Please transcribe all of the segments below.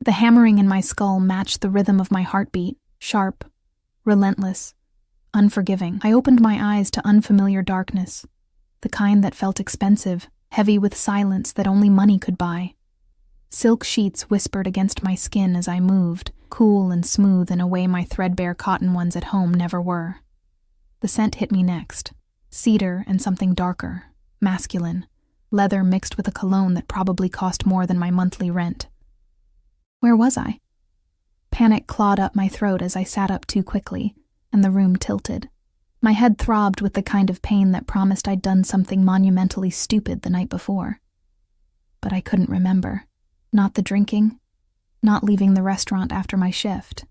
The hammering in my skull matched the rhythm of my heartbeat, sharp, relentless, unforgiving. I opened my eyes to unfamiliar darkness, the kind that felt expensive, heavy with silence that only money could buy. Silk sheets whispered against my skin as I moved, cool and smooth in a way my threadbare cotton ones at home never were. The scent hit me next. Cedar and something darker, masculine, leather mixed with a cologne that probably cost more than my monthly rent. Where was I? Panic clawed up my throat as I sat up too quickly, and the room tilted. My head throbbed with the kind of pain that promised I'd done something monumentally stupid the night before. But I couldn't remember. Not the drinking, not leaving the restaurant after my shift,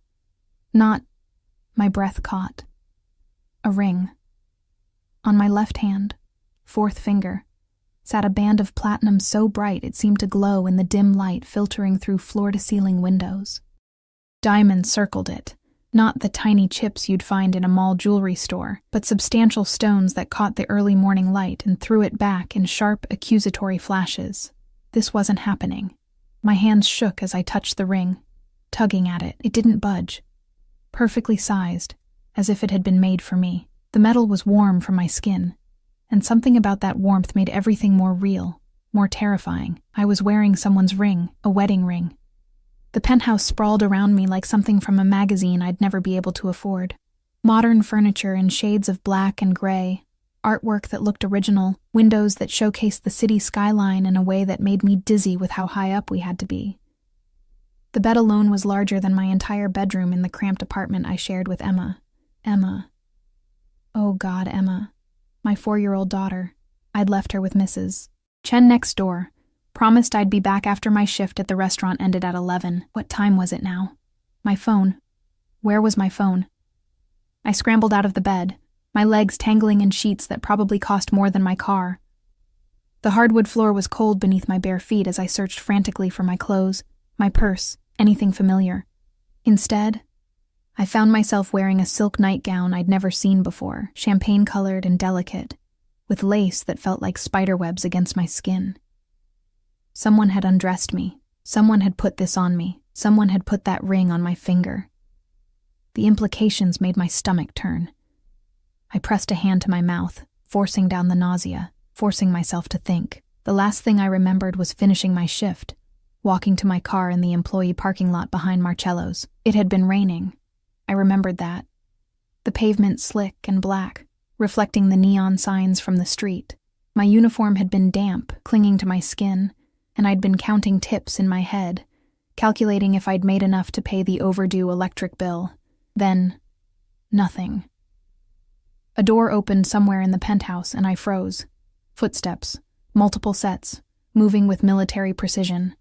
not... My breath caught. A ring. On my left hand, fourth finger, sat a band of platinum so bright it seemed to glow in the dim light filtering through floor-to-ceiling windows. Diamonds circled it, not the tiny chips you'd find in a mall jewelry store, but substantial stones that caught the early morning light and threw it back in sharp, accusatory flashes. This wasn't happening. My hands shook as I touched the ring, tugging at it. It didn't budge. Perfectly sized, as if it had been made for me. The metal was warm from my skin, and something about that warmth made everything more real, more terrifying. I was wearing someone's ring, a wedding ring. The penthouse sprawled around me like something from a magazine I'd never be able to afford. Modern furniture in shades of black and gray, artwork that looked original, windows that showcased the city skyline in a way that made me dizzy with how high up we had to be. The bed alone was larger than my entire bedroom in the cramped apartment I shared with Emma. Emma. Oh God, Emma. My 4-year-old daughter. I'd left her with Mrs. Chen next door. Promised I'd be back after my shift at the restaurant ended at 11. What time was it now? My phone. Where was my phone? I scrambled out of the bed, my legs tangling in sheets that probably cost more than my car. The hardwood floor was cold beneath my bare feet as I searched frantically for my clothes, my purse, anything familiar. Instead, I found myself wearing a silk nightgown I'd never seen before, champagne-colored and delicate, with lace that felt like spiderwebs against my skin. Someone had undressed me. Someone had put this on me. Someone had put that ring on my finger. The implications made my stomach turn. I pressed a hand to my mouth, forcing down the nausea, forcing myself to think. The last thing I remembered was finishing my shift, walking to my car in the employee parking lot behind Marcello's. It had been raining. I remembered that. The pavement slick and black, reflecting the neon signs from the street. My uniform had been damp, clinging to my skin, and I'd been counting tips in my head, calculating if I'd made enough to pay the overdue electric bill. Then, nothing. A door opened somewhere in the penthouse, and I froze. Footsteps, multiple sets, moving with military precision.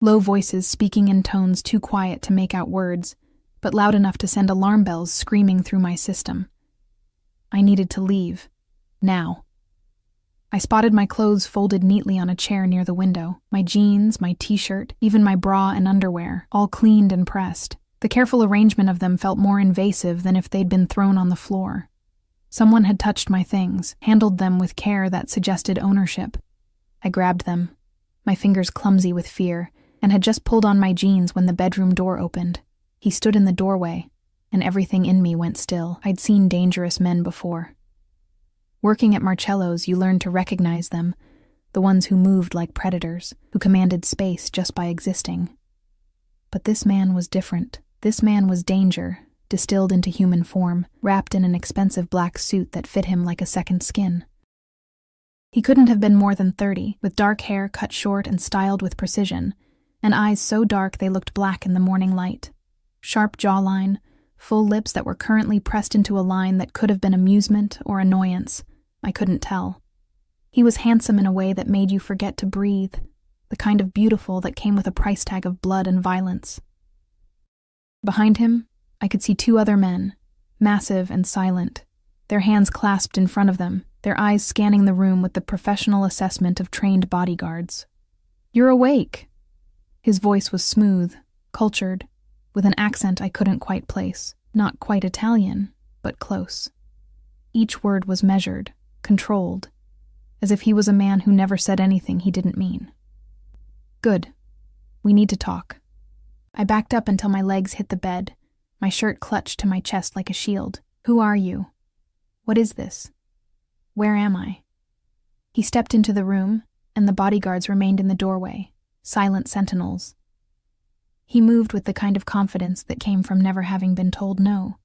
Low voices speaking in tones too quiet to make out words, but loud enough to send alarm bells screaming through my system. I needed to leave. Now. I spotted my clothes folded neatly on a chair near the window, my jeans, my t-shirt, even my bra and underwear, all cleaned and pressed. The careful arrangement of them felt more invasive than if they'd been thrown on the floor. Someone had touched my things, handled them with care that suggested ownership. I grabbed them, my fingers clumsy with fear, and had just pulled on my jeans when the bedroom door opened. He stood in the doorway, and everything in me went still. I'd seen dangerous men before. Working at Marcello's, you learned to recognize them, the ones who moved like predators, who commanded space just by existing. But this man was different. This man was danger, distilled into human form, wrapped in an expensive black suit that fit him like a second skin. He couldn't have been more than 30, with dark hair cut short and styled with precision, and eyes so dark they looked black in the morning light. Sharp jawline, full lips that were currently pressed into a line that could have been amusement or annoyance. I couldn't tell. He was handsome in a way that made you forget to breathe, the kind of beautiful that came with a price tag of blood and violence. Behind him, I could see 2 other men, massive and silent, their hands clasped in front of them, their eyes scanning the room with the professional assessment of trained bodyguards. "You're awake." His voice was smooth, cultured, with an accent I couldn't quite place. Not quite Italian, but close. Each word was measured, controlled, as if he was a man who never said anything he didn't mean. "Good. We need to talk." I backed up until my legs hit the bed, my shirt clutched to my chest like a shield. Who are you? What is this? Where am I? He stepped into the room, and the bodyguards remained in the doorway, silent sentinels. He moved with the kind of confidence that came from never having been told no,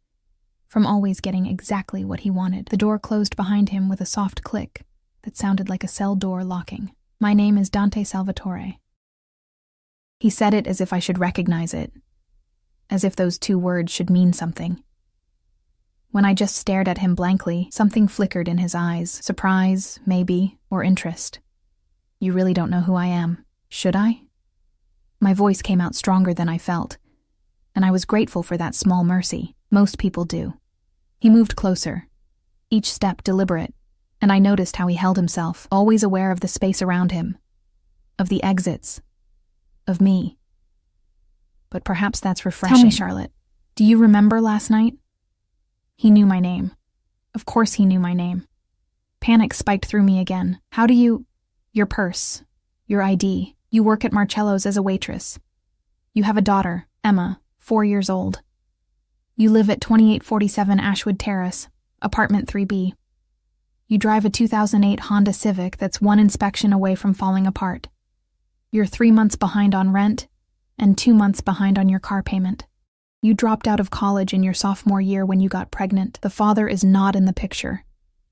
from always getting exactly what he wanted. The door closed behind him with a soft click that sounded like a cell door locking. My name is Dante Salvatore. He said it as if I should recognize it, as if those two words should mean something. When I just stared at him blankly, something flickered in his eyes, surprise, maybe, or interest. You really don't know who I am, should I? My voice came out stronger than I felt, and I was grateful for that small mercy. Most people do. He moved closer, each step deliberate, and I noticed how he held himself, always aware of the space around him, of the exits, of me. But perhaps that's refreshing. Tell me, Charlotte, do you remember last night? He knew my name. Of course he knew my name. Panic spiked through me again. How do you... Your purse, your ID. You work at Marcello's as a waitress. You have a daughter, Emma, 4 years old. You live at 2847 Ashwood Terrace, apartment 3B. You drive a 2008 Honda Civic that's one inspection away from falling apart. You're 3 months behind on rent and 2 months behind on your car payment. You dropped out of college in your sophomore year when you got pregnant. The father is not in the picture.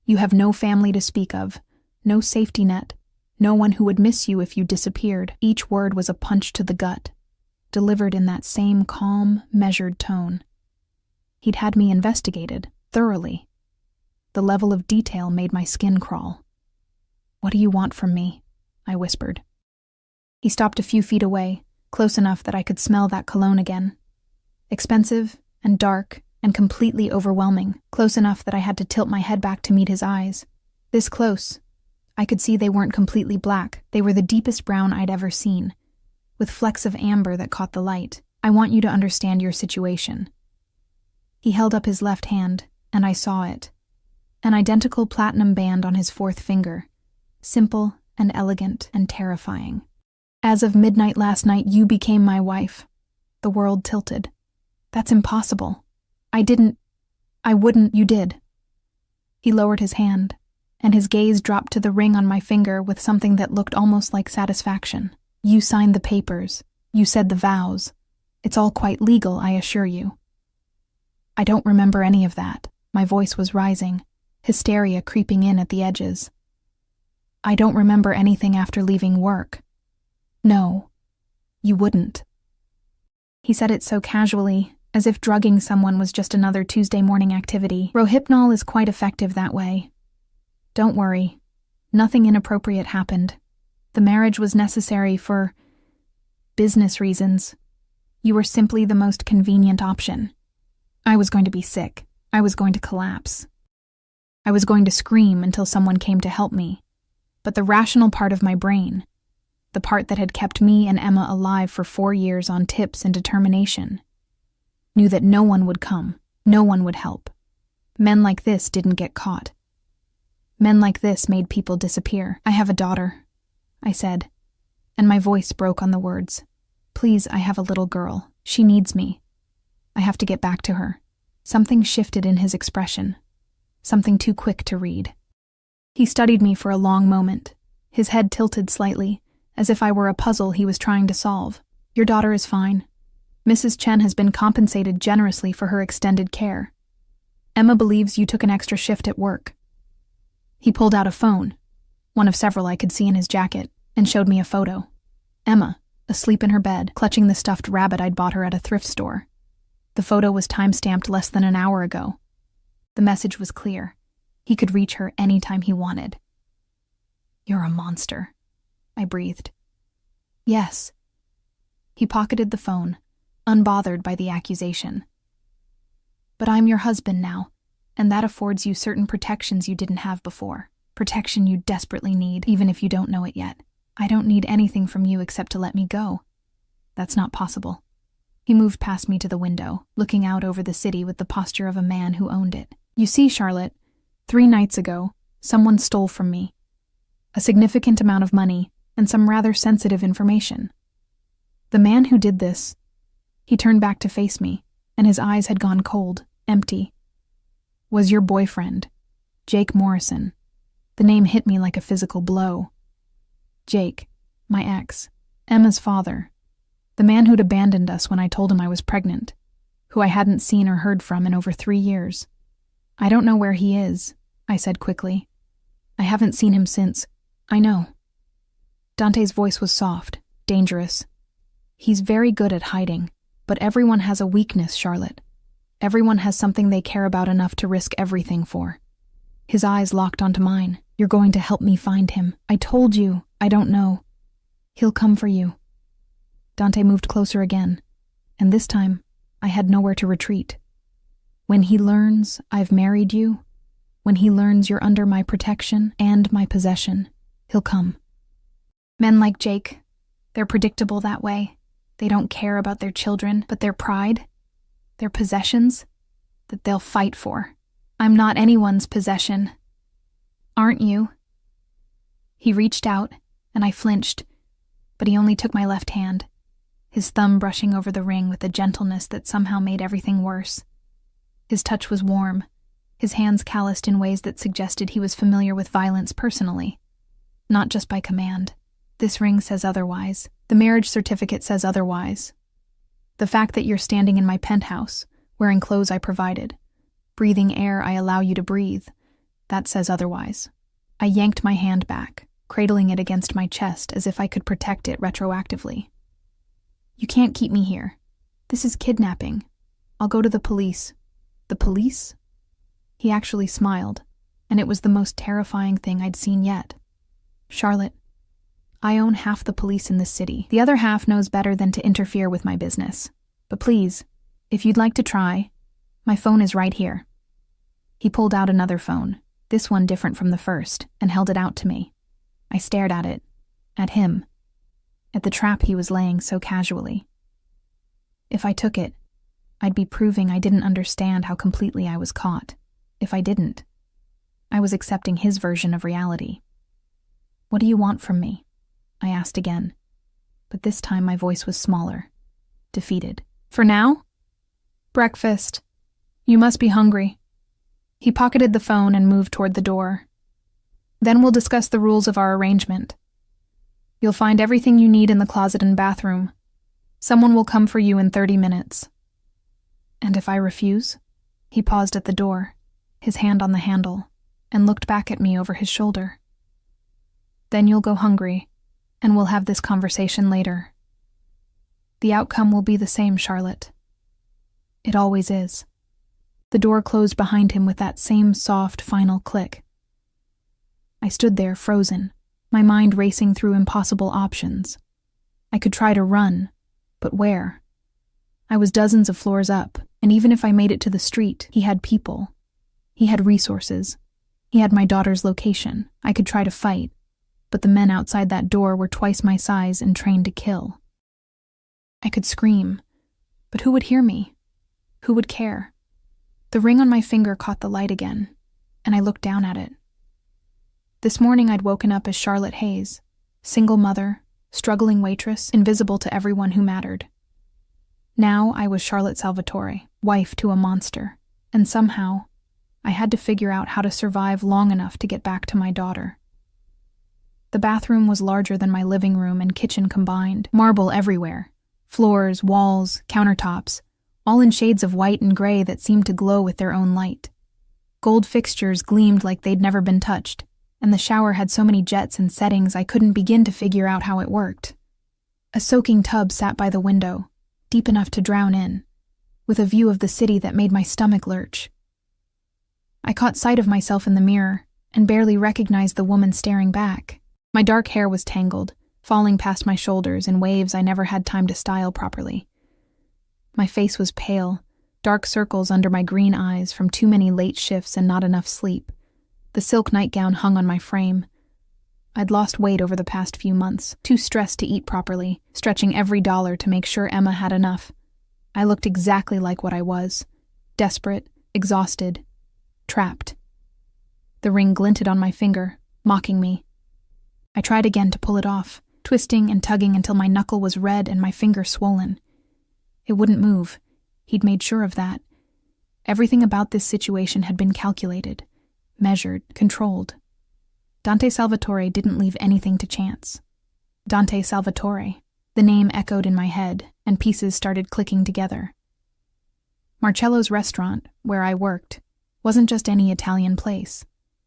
You have no family to speak of, no safety net, no one who would miss you if you disappeared. Each word was a punch to the gut, delivered in that same calm, measured tone. He'd had me investigated, thoroughly. The level of detail made my skin crawl. What do you want from me? I whispered. He stopped a few feet away, close enough that I could smell that cologne again. Expensive and dark and completely overwhelming, close enough that I had to tilt my head back to meet his eyes. This close, I could see they weren't completely black. They were the deepest brown I'd ever seen, with flecks of amber that caught the light. I want you to understand your situation. He held up his left hand, and I saw it. An identical platinum band on his fourth finger, simple and elegant and terrifying. As of midnight last night, you became my wife. The world tilted. That's impossible. I wouldn't, you did. He lowered his hand, and his gaze dropped to the ring on my finger with something that looked almost like satisfaction. You signed the papers. You said the vows. It's all quite legal, I assure you. I don't remember any of that. My voice was rising, hysteria creeping in at the edges. I don't remember anything after leaving work. No, you wouldn't. He said it so casually, as if drugging someone was just another Tuesday morning activity. Rohypnol is quite effective that way. Don't worry. Nothing inappropriate happened. The marriage was necessary for business reasons. You were simply the most convenient option. I was going to be sick. I was going to collapse. I was going to scream until someone came to help me. But the rational part of my brain, the part that had kept me and Emma alive for 4 years on tips and determination, knew that no one would come, no one would help. Men like this didn't get caught. Men like this made people disappear. I have a daughter, I said, and my voice broke on the words. Please, I have a little girl. She needs me. I have to get back to her. Something shifted in his expression, something too quick to read. He studied me for a long moment, his head tilted slightly, as if I were a puzzle he was trying to solve. Your daughter is fine. Mrs. Chen has been compensated generously for her extended care. Emma believes you took an extra shift at work. He pulled out a phone, one of several I could see in his jacket, and showed me a photo. Emma, asleep in her bed, clutching the stuffed rabbit I'd bought her at a thrift store. The photo was time-stamped less than an hour ago. The message was clear. He could reach her anytime he wanted. You're a monster, I breathed. Yes. He pocketed the phone, unbothered by the accusation. But I'm your husband now, and that affords you certain protections you didn't have before. Protection you desperately need, even if you don't know it yet. I don't need anything from you except to let me go. That's not possible. He moved past me to the window, looking out over the city with the posture of a man who owned it. You see, Charlotte, 3 nights ago, someone stole from me. A significant amount of money and some rather sensitive information. The man who did this, He turned back to face me, and his eyes had gone cold, empty. Was your boyfriend, Jake Morrison. The name hit me like a physical blow. Jake, my ex, Emma's father, the man who'd abandoned us when I told him I was pregnant, who I hadn't seen or heard from in over 3 years. I don't know where he is, I said quickly. I haven't seen him since. I know. Dante's voice was soft, dangerous. He's very good at hiding, but everyone has a weakness, Charlotte. Everyone has something they care about enough to risk everything for. His eyes locked onto mine. You're going to help me find him. I told you. I don't know. He'll come for you. Dante moved closer again, and this time, I had nowhere to retreat. When he learns I've married you, when he learns you're under my protection and my possession, he'll come. Men like Jake, they're predictable that way. They don't care about their children, but their pride, their possessions, that they'll fight for. I'm not anyone's possession. Aren't you? He reached out, and I flinched, but he only took my left hand, his thumb brushing over the ring with a gentleness that somehow made everything worse. His touch was warm, his hands calloused in ways that suggested he was familiar with violence personally, not just by command. This ring says otherwise. The marriage certificate says otherwise. The fact that you're standing in my penthouse, wearing clothes I provided, breathing air I allow you to breathe, that says otherwise. I yanked my hand back, cradling it against my chest as if I could protect it retroactively. You can't keep me here. This is kidnapping. I'll go to the police. The police? He actually smiled, and it was the most terrifying thing I'd seen yet. Charlotte, I own half the police in this city. The other half knows better than to interfere with my business. But please, if you'd like to try, my phone is right here. He pulled out another phone, this one different from the first, and held it out to me. I stared at it, at him, at the trap he was laying so casually. If I took it, I'd be proving I didn't understand how completely I was caught. If I didn't, I was accepting his version of reality. What do you want from me? I asked again, but this time my voice was smaller, defeated. For now? Breakfast. You must be hungry. He pocketed the phone and moved toward the door. Then we'll discuss the rules of our arrangement. You'll find everything you need in the closet and bathroom. Someone will come for you in 30 minutes. And if I refuse? He paused at the door, his hand on the handle, and looked back at me over his shoulder. Then you'll go hungry, and we'll have this conversation later. The outcome will be the same, Charlotte. It always is. The door closed behind him with that same soft, final click. I stood there, frozen, my mind racing through impossible options. I could try to run, but where? I was dozens of floors up, and even if I made it to the street, he had people. He had resources. He had my daughter's location. I could try to fight, but the men outside that door were twice my size and trained to kill. I could scream, but who would hear me? Who would care? The ring on my finger caught the light again, and I looked down at it. This morning I'd woken up as Charlotte Hayes, single mother, struggling waitress, invisible to everyone who mattered. Now I was Charlotte Salvatore, wife to a monster, and somehow I had to figure out how to survive long enough to get back to my daughter. The bathroom was larger than my living room and kitchen combined, marble everywhere, floors, walls, countertops, all in shades of white and gray that seemed to glow with their own light. Gold fixtures gleamed like they'd never been touched, and the shower had so many jets and settings I couldn't begin to figure out how it worked. A soaking tub sat by the window, deep enough to drown in, with a view of the city that made my stomach lurch. I caught sight of myself in the mirror and barely recognized the woman staring back. My dark hair was tangled, falling past my shoulders in waves I never had time to style properly. My face was pale, dark circles under my green eyes from too many late shifts and not enough sleep. The silk nightgown hung on my frame. I'd lost weight over the past few months, too stressed to eat properly, stretching every dollar to make sure Emma had enough. I looked exactly like what I was, desperate, exhausted, trapped. The ring glinted on my finger, mocking me. I tried again to pull it off, twisting and tugging until my knuckle was red and my finger swollen. It wouldn't move. He'd made sure of that. Everything about this situation had been calculated, measured, controlled. Dante Salvatore didn't leave anything to chance. Dante Salvatore. The name echoed in my head, and pieces started clicking together. Marcello's restaurant, where I worked, wasn't just any Italian place.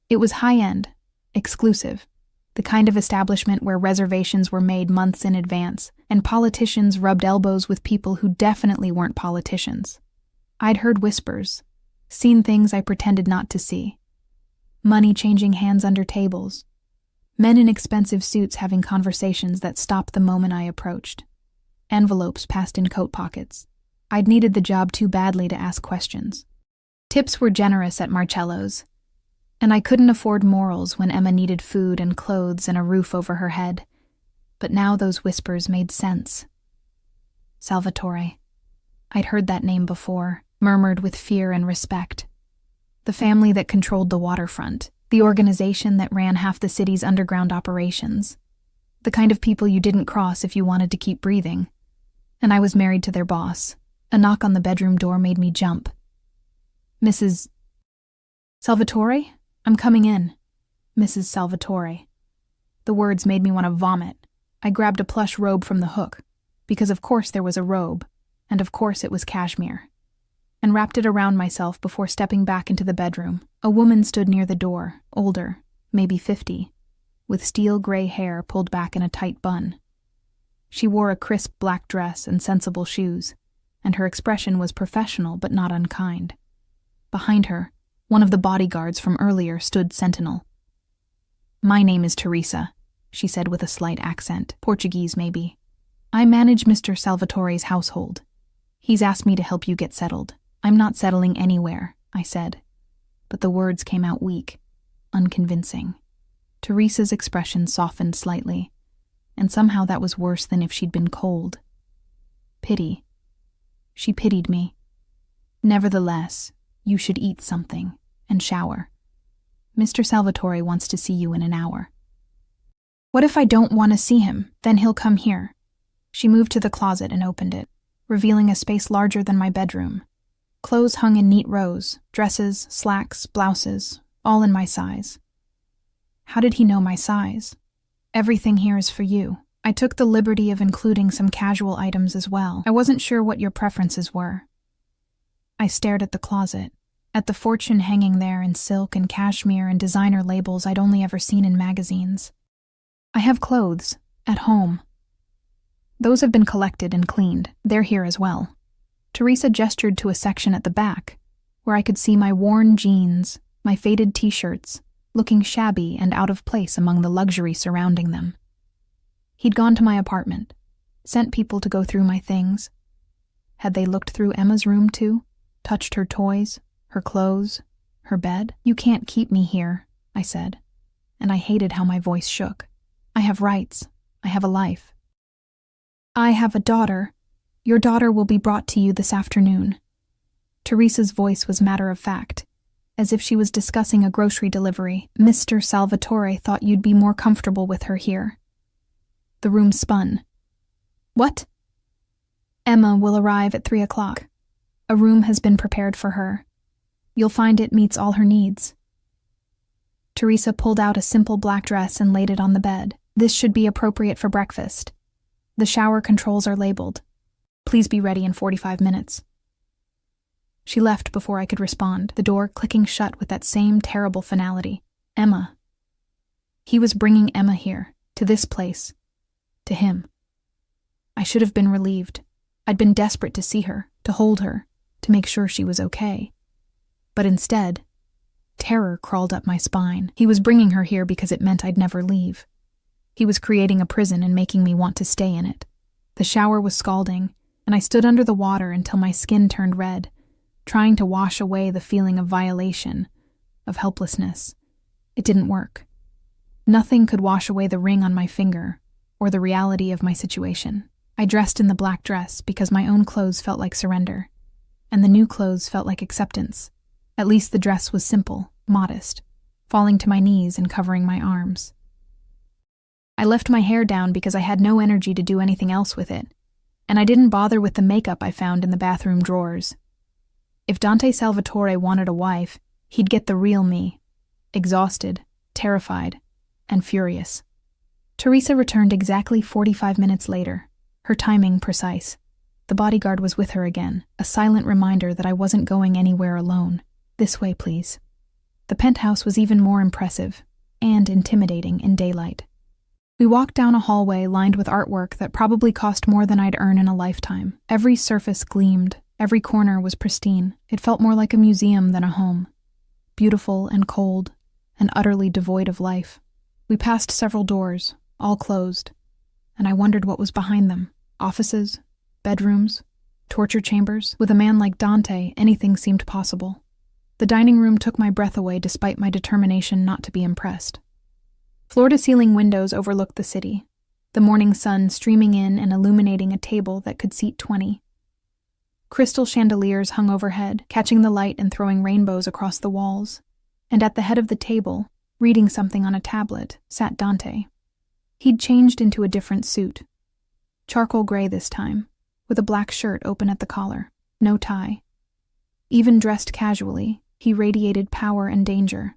It was high-end, exclusive, the kind of establishment where reservations were made months in advance, and politicians rubbed elbows with people who definitely weren't politicians. I'd heard whispers, seen things I pretended not to see. Money changing hands under tables. Men in expensive suits having conversations that stopped the moment I approached. Envelopes passed in coat pockets. I'd needed the job too badly to ask questions. Tips were generous at Marcello's, and I couldn't afford morals when Emma needed food and clothes and a roof over her head. But now those whispers made sense. Salvatore. I'd heard that name before, murmured with fear and respect. The family that controlled the waterfront, the organization that ran half the city's underground operations. The kind of people you didn't cross if you wanted to keep breathing. And I was married to their boss. A knock on the bedroom door made me jump. Mrs. Salvatore? I'm coming in. Mrs. Salvatore. The words made me want to vomit. I grabbed a plush robe from the hook, because of course there was a robe, and of course it was cashmere, and wrapped it around myself before stepping back into the bedroom. A woman stood near the door, older, maybe 50, with steel gray hair pulled back in a tight bun. She wore a crisp black dress and sensible shoes, and her expression was professional but not unkind. Behind her, one of the bodyguards from earlier stood sentinel. "My name is Teresa," she said with a slight accent, Portuguese maybe. "I manage Mr. Salvatore's household. He's asked me to help you get settled." "I'm not settling anywhere," I said. But the words came out weak, unconvincing. Teresa's expression softened slightly, and somehow that was worse than if she'd been cold. Pity. She pitied me. "Nevertheless, you should eat something and shower. Mr. Salvatore wants to see you in an hour." "What if I don't want to see him? Then he'll come here." She moved to the closet and opened it, revealing a space larger than my bedroom. Clothes hung in neat rows, dresses, slacks, blouses, all in my size. How did he know my size? "Everything here is for you. I took the liberty of including some casual items as well. I wasn't sure what your preferences were." I stared at the closet, at the fortune hanging there in silk and cashmere and designer labels I'd only ever seen in magazines. "I have clothes, at home. Those have been collected and cleaned. They're here as well." Teresa gestured to a section at the back, where I could see my worn jeans, my faded t-shirts, looking shabby and out of place among the luxury surrounding them. He'd gone to my apartment, sent people to go through my things. Had they looked through Emma's room too? Touched her toys, her clothes, her bed? "You can't keep me here," I said, and I hated how my voice shook. "I have rights. I have a life. I have a daughter. Your daughter will be brought to you this afternoon." Teresa's voice was matter-of-fact, as if she was discussing a grocery delivery. "Mr. Salvatore thought you'd be more comfortable with her here." The room spun. "What?" "Emma will arrive at 3 o'clock. A room has been prepared for her. You'll find it meets all her needs." Teresa pulled out a simple black dress and laid it on the bed. "This should be appropriate for breakfast. The shower controls are labeled. Please be ready in 45 minutes. She left before I could respond, the door clicking shut with that same terrible finality. Emma. He was bringing Emma here, to this place, to him. I should have been relieved. I'd been desperate to see her, to hold her, to make sure she was okay. But instead, terror crawled up my spine. He was bringing her here because it meant I'd never leave. He was creating a prison and making me want to stay in it. The shower was scalding, and I stood under the water until my skin turned red, trying to wash away the feeling of violation, of helplessness. It didn't work. Nothing could wash away the ring on my finger, or the reality of my situation. I dressed in the black dress because my own clothes felt like surrender, and the new clothes felt like acceptance. At least the dress was simple, modest, falling to my knees and covering my arms. I left my hair down because I had no energy to do anything else with it. And I didn't bother with the makeup I found in the bathroom drawers. If Dante Salvatore wanted a wife, he'd get the real me. Exhausted, terrified, and furious. Teresa returned exactly 45 minutes later, her timing precise. The bodyguard was with her again, a silent reminder that I wasn't going anywhere alone. This way, please. The penthouse was even more impressive and intimidating in daylight. We walked down a hallway lined with artwork that probably cost more than I'd earn in a lifetime. Every surface gleamed, every corner was pristine. It felt more like a museum than a home. Beautiful and cold, and utterly devoid of life. We passed several doors, all closed, and I wondered what was behind them. Offices, bedrooms, torture chambers. With a man like Dante, anything seemed possible. The dining room took my breath away despite my determination not to be impressed. Floor-to-ceiling windows overlooked the city, the morning sun streaming in and illuminating a table that could seat 20. Crystal chandeliers hung overhead, catching the light and throwing rainbows across the walls. And at the head of the table, reading something on a tablet, sat Dante. He'd changed into a different suit. Charcoal gray this time, with a black shirt open at the collar, no tie. Even dressed casually, he radiated power and danger.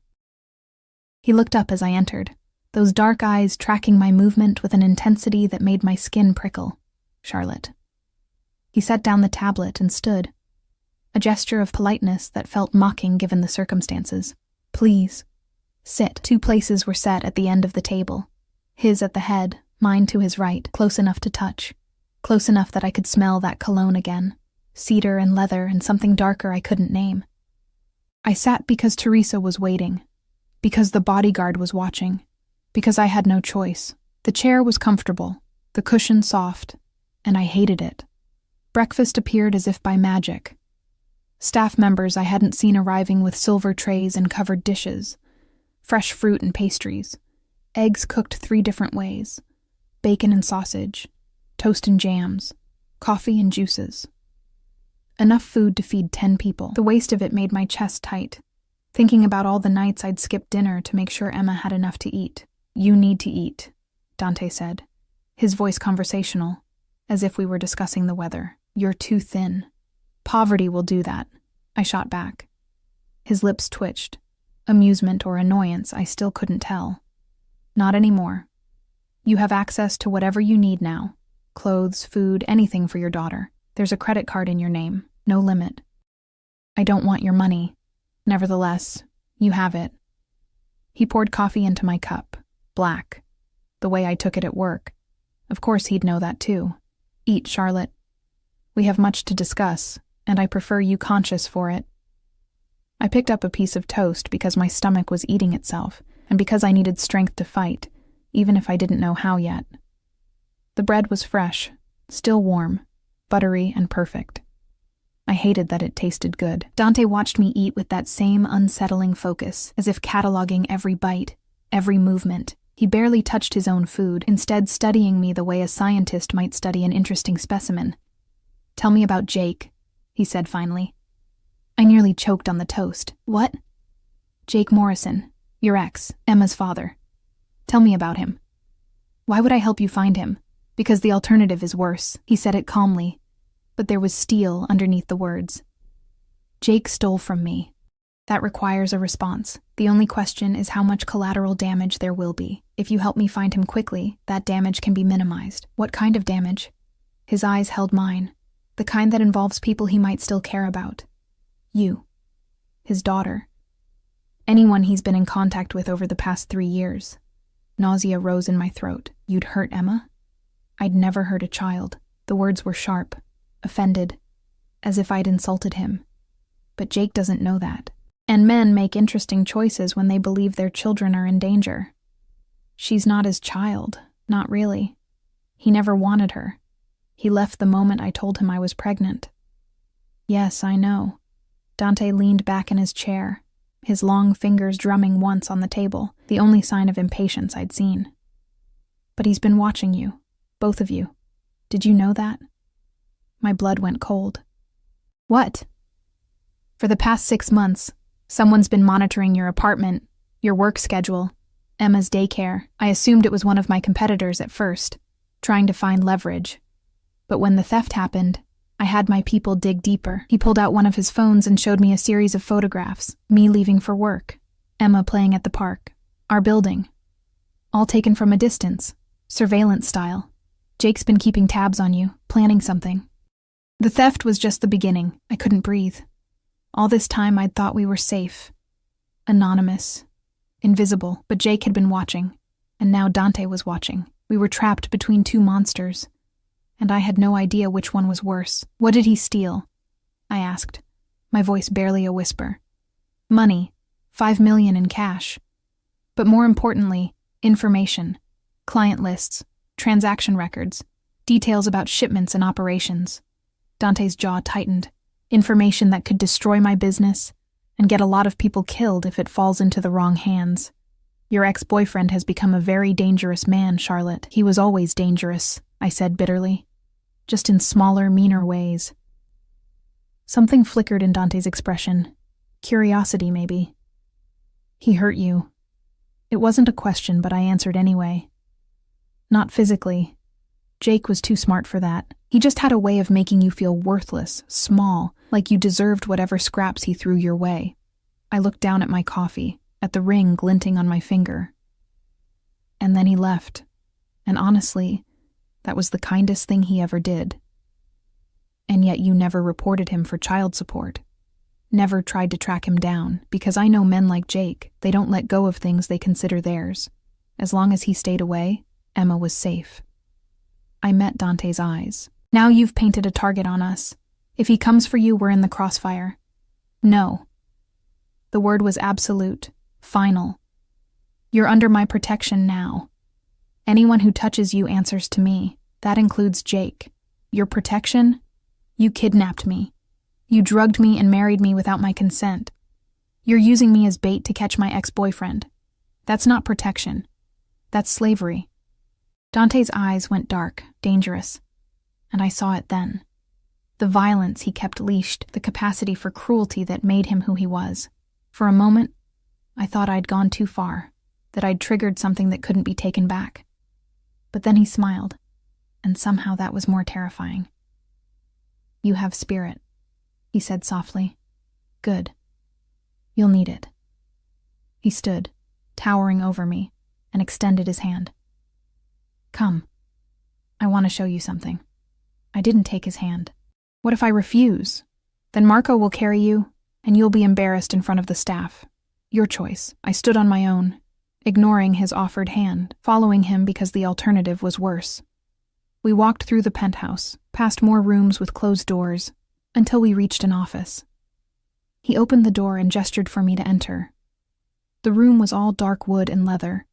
He looked up as I entered, those dark eyes tracking my movement with an intensity that made my skin prickle. Charlotte. He set down the tablet and stood, a gesture of politeness that felt mocking given the circumstances. Please. Sit. 2 places were set at the end of the table, his at the head, mine to his right, close enough to touch, close enough that I could smell that cologne again, cedar and leather and something darker I couldn't name. I sat because Teresa was waiting, because the bodyguard was watching, because I had no choice. The chair was comfortable, the cushion soft, and I hated it. Breakfast appeared as if by magic. Staff members I hadn't seen arriving with silver trays and covered dishes, fresh fruit and pastries, eggs cooked 3 different ways, bacon and sausage, toast and jams, coffee and juices. Enough food to feed 10 people. The waste of it made my chest tight, thinking about all the nights I'd skipped dinner to make sure Emma had enough to eat. You need to eat, Dante said, his voice conversational, as if we were discussing the weather. You're too thin. Poverty will do that, I shot back. His lips twitched. Amusement or annoyance, I still couldn't tell. Not anymore. You have access to whatever you need now. Clothes, food, anything for your daughter. There's a credit card in your name. No limit. I don't want your money. Nevertheless, you have it. He poured coffee into my cup. Black. The way I took it at work. Of course he'd know that too. Eat, Charlotte. We have much to discuss, and I prefer you conscious for it. I picked up a piece of toast because my stomach was eating itself, and because I needed strength to fight, even if I didn't know how yet. The bread was fresh, still warm, buttery and perfect. I hated that it tasted good. Dante watched me eat with that same unsettling focus, as if cataloging every bite, every movement. He barely touched his own food, instead studying me the way a scientist might study an interesting specimen. Tell me about Jake, he said finally. I nearly choked on the toast. What? Jake Morrison, your ex, Emma's father. Tell me about him. Why would I help you find him? Because the alternative is worse. He said it calmly, but there was steel underneath the words. Jake stole from me. That requires a response. The only question is how much collateral damage there will be. If you help me find him quickly, that damage can be minimized. What kind of damage? His eyes held mine, the kind that involves people he might still care about. You. His daughter. Anyone he's been in contact with over the past 3 years. Nausea rose in my throat. You'd hurt Emma? I'd never hurt a child. The words were sharp, offended, as if I'd insulted him. But Jake doesn't know that. And men make interesting choices when they believe their children are in danger. She's not his child, not really. He never wanted her. He left the moment I told him I was pregnant. Yes, I know. Dante leaned back in his chair, his long fingers drumming once on the table, the only sign of impatience I'd seen. But he's been watching you, both of you. Did you know that? My blood went cold. What? For the past 6 months, someone's been monitoring your apartment, your work schedule, Emma's daycare. I assumed it was one of my competitors at first, trying to find leverage. But when the theft happened, I had my people dig deeper. He pulled out one of his phones and showed me a series of photographs, me leaving for work, Emma playing at the park, our building. All taken from a distance, surveillance style. Jake's been keeping tabs on you, planning something. The theft was just the beginning. I couldn't breathe. All this time I'd thought we were safe. Anonymous. Invisible. But Jake had been watching. And now Dante was watching. We were trapped between two monsters. And I had no idea which one was worse. What did he steal? I asked, my voice barely a whisper. Money. 5 million in cash. But more importantly, information. Client lists. Transaction records. Details about shipments and operations. Dante's jaw tightened. Information that could destroy my business and get a lot of people killed if it falls into the wrong hands. Your ex-boyfriend has become a very dangerous man, Charlotte. He was always dangerous, I said bitterly. Just in smaller, meaner ways. Something flickered in Dante's expression. Curiosity, maybe. He hurt you. It wasn't a question, but I answered anyway. Not physically. Jake was too smart for that. He just had a way of making you feel worthless, small, like you deserved whatever scraps he threw your way. I looked down at my coffee, at the ring glinting on my finger. And then he left. And honestly, that was the kindest thing he ever did. And yet you never reported him for child support. Never tried to track him down, because I know men like Jake, they don't let go of things they consider theirs. As long as he stayed away, Emma was safe. I met Dante's eyes. Now you've painted a target on us. If he comes for you, we're in the crossfire. No. The word was absolute, final. You're under my protection now. Anyone who touches you answers to me. That includes Jake. Your protection? You kidnapped me. You drugged me and married me without my consent. You're using me as bait to catch my ex-boyfriend. That's not protection. That's slavery. Dante's eyes went dark, dangerous, and I saw it then. The violence he kept leashed, the capacity for cruelty that made him who he was. For a moment, I thought I'd gone too far, that I'd triggered something that couldn't be taken back. But then he smiled, and somehow that was more terrifying. You have spirit, he said softly. Good. You'll need it. He stood, towering over me, and extended his hand. Come. I want to show you something. I didn't take his hand. What if I refuse? Then Marco will carry you, and you'll be embarrassed in front of the staff. Your choice. I stood on my own, ignoring his offered hand, following him because the alternative was worse. We walked through the penthouse, past more rooms with closed doors, until we reached an office. He opened the door and gestured for me to enter. The room was all dark wood and leather,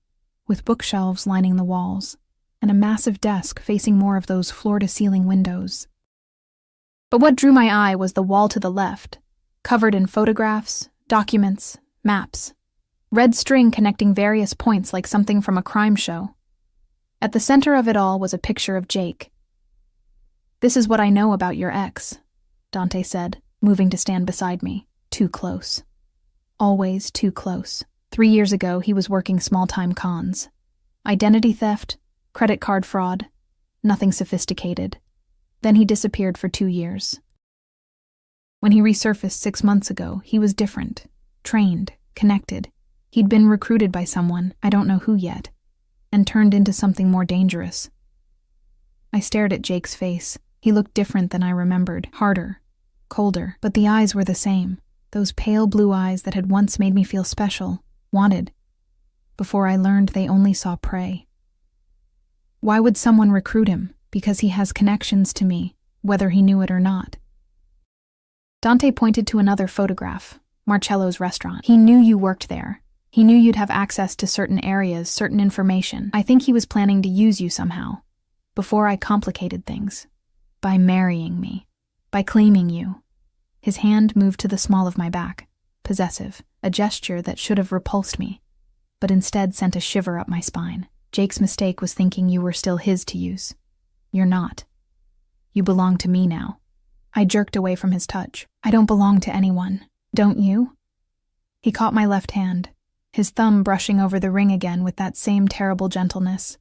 with bookshelves lining the walls, and a massive desk facing more of those floor-to-ceiling windows. But what drew my eye was the wall to the left, covered in photographs, documents, maps. Red string connecting various points like something from a crime show. At the center of it all was a picture of Jake. This is what I know about your ex, Dante said, moving to stand beside me. Too close. Always too close. 3 years ago, he was working small-time cons. Identity theft, credit card fraud, nothing sophisticated. Then he disappeared for 2 years. When he resurfaced 6 months ago, he was different, trained, connected. He'd been recruited by someone, I don't know who yet, and turned into something more dangerous. I stared at Jake's face. He looked different than I remembered, harder, colder, but the eyes were the same, those pale blue eyes that had once made me feel special, wanted, before I learned they only saw prey. Why would someone recruit him? Because he has connections to me, whether he knew it or not. Dante pointed to another photograph, Marcello's restaurant. He knew you worked there. He knew you'd have access to certain areas, certain information. I think he was planning to use you somehow, before I complicated things. By marrying me. By claiming you. His hand moved to the small of my back, possessive, a gesture that should have repulsed me, but instead sent a shiver up my spine. Jake's mistake was thinking you were still his to use. You're not. You belong to me now. I jerked away from his touch. I don't belong to anyone. Don't you? He caught my left hand, his thumb brushing over the ring again with that same terrible gentleness.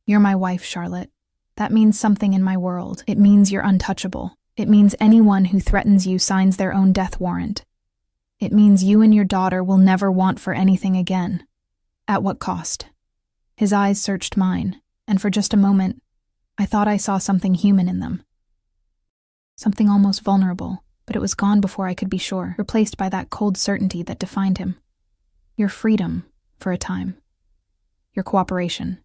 You're my wife, Charlotte. That means something in my world. It means you're untouchable. It means anyone who threatens you signs their own death warrant. It means you and your daughter will never want for anything again. At what cost? His eyes searched mine, and for just a moment, I thought I saw something human in them. Something almost vulnerable, but it was gone before I could be sure, replaced by that cold certainty that defined him. Your freedom, for a time. Your cooperation.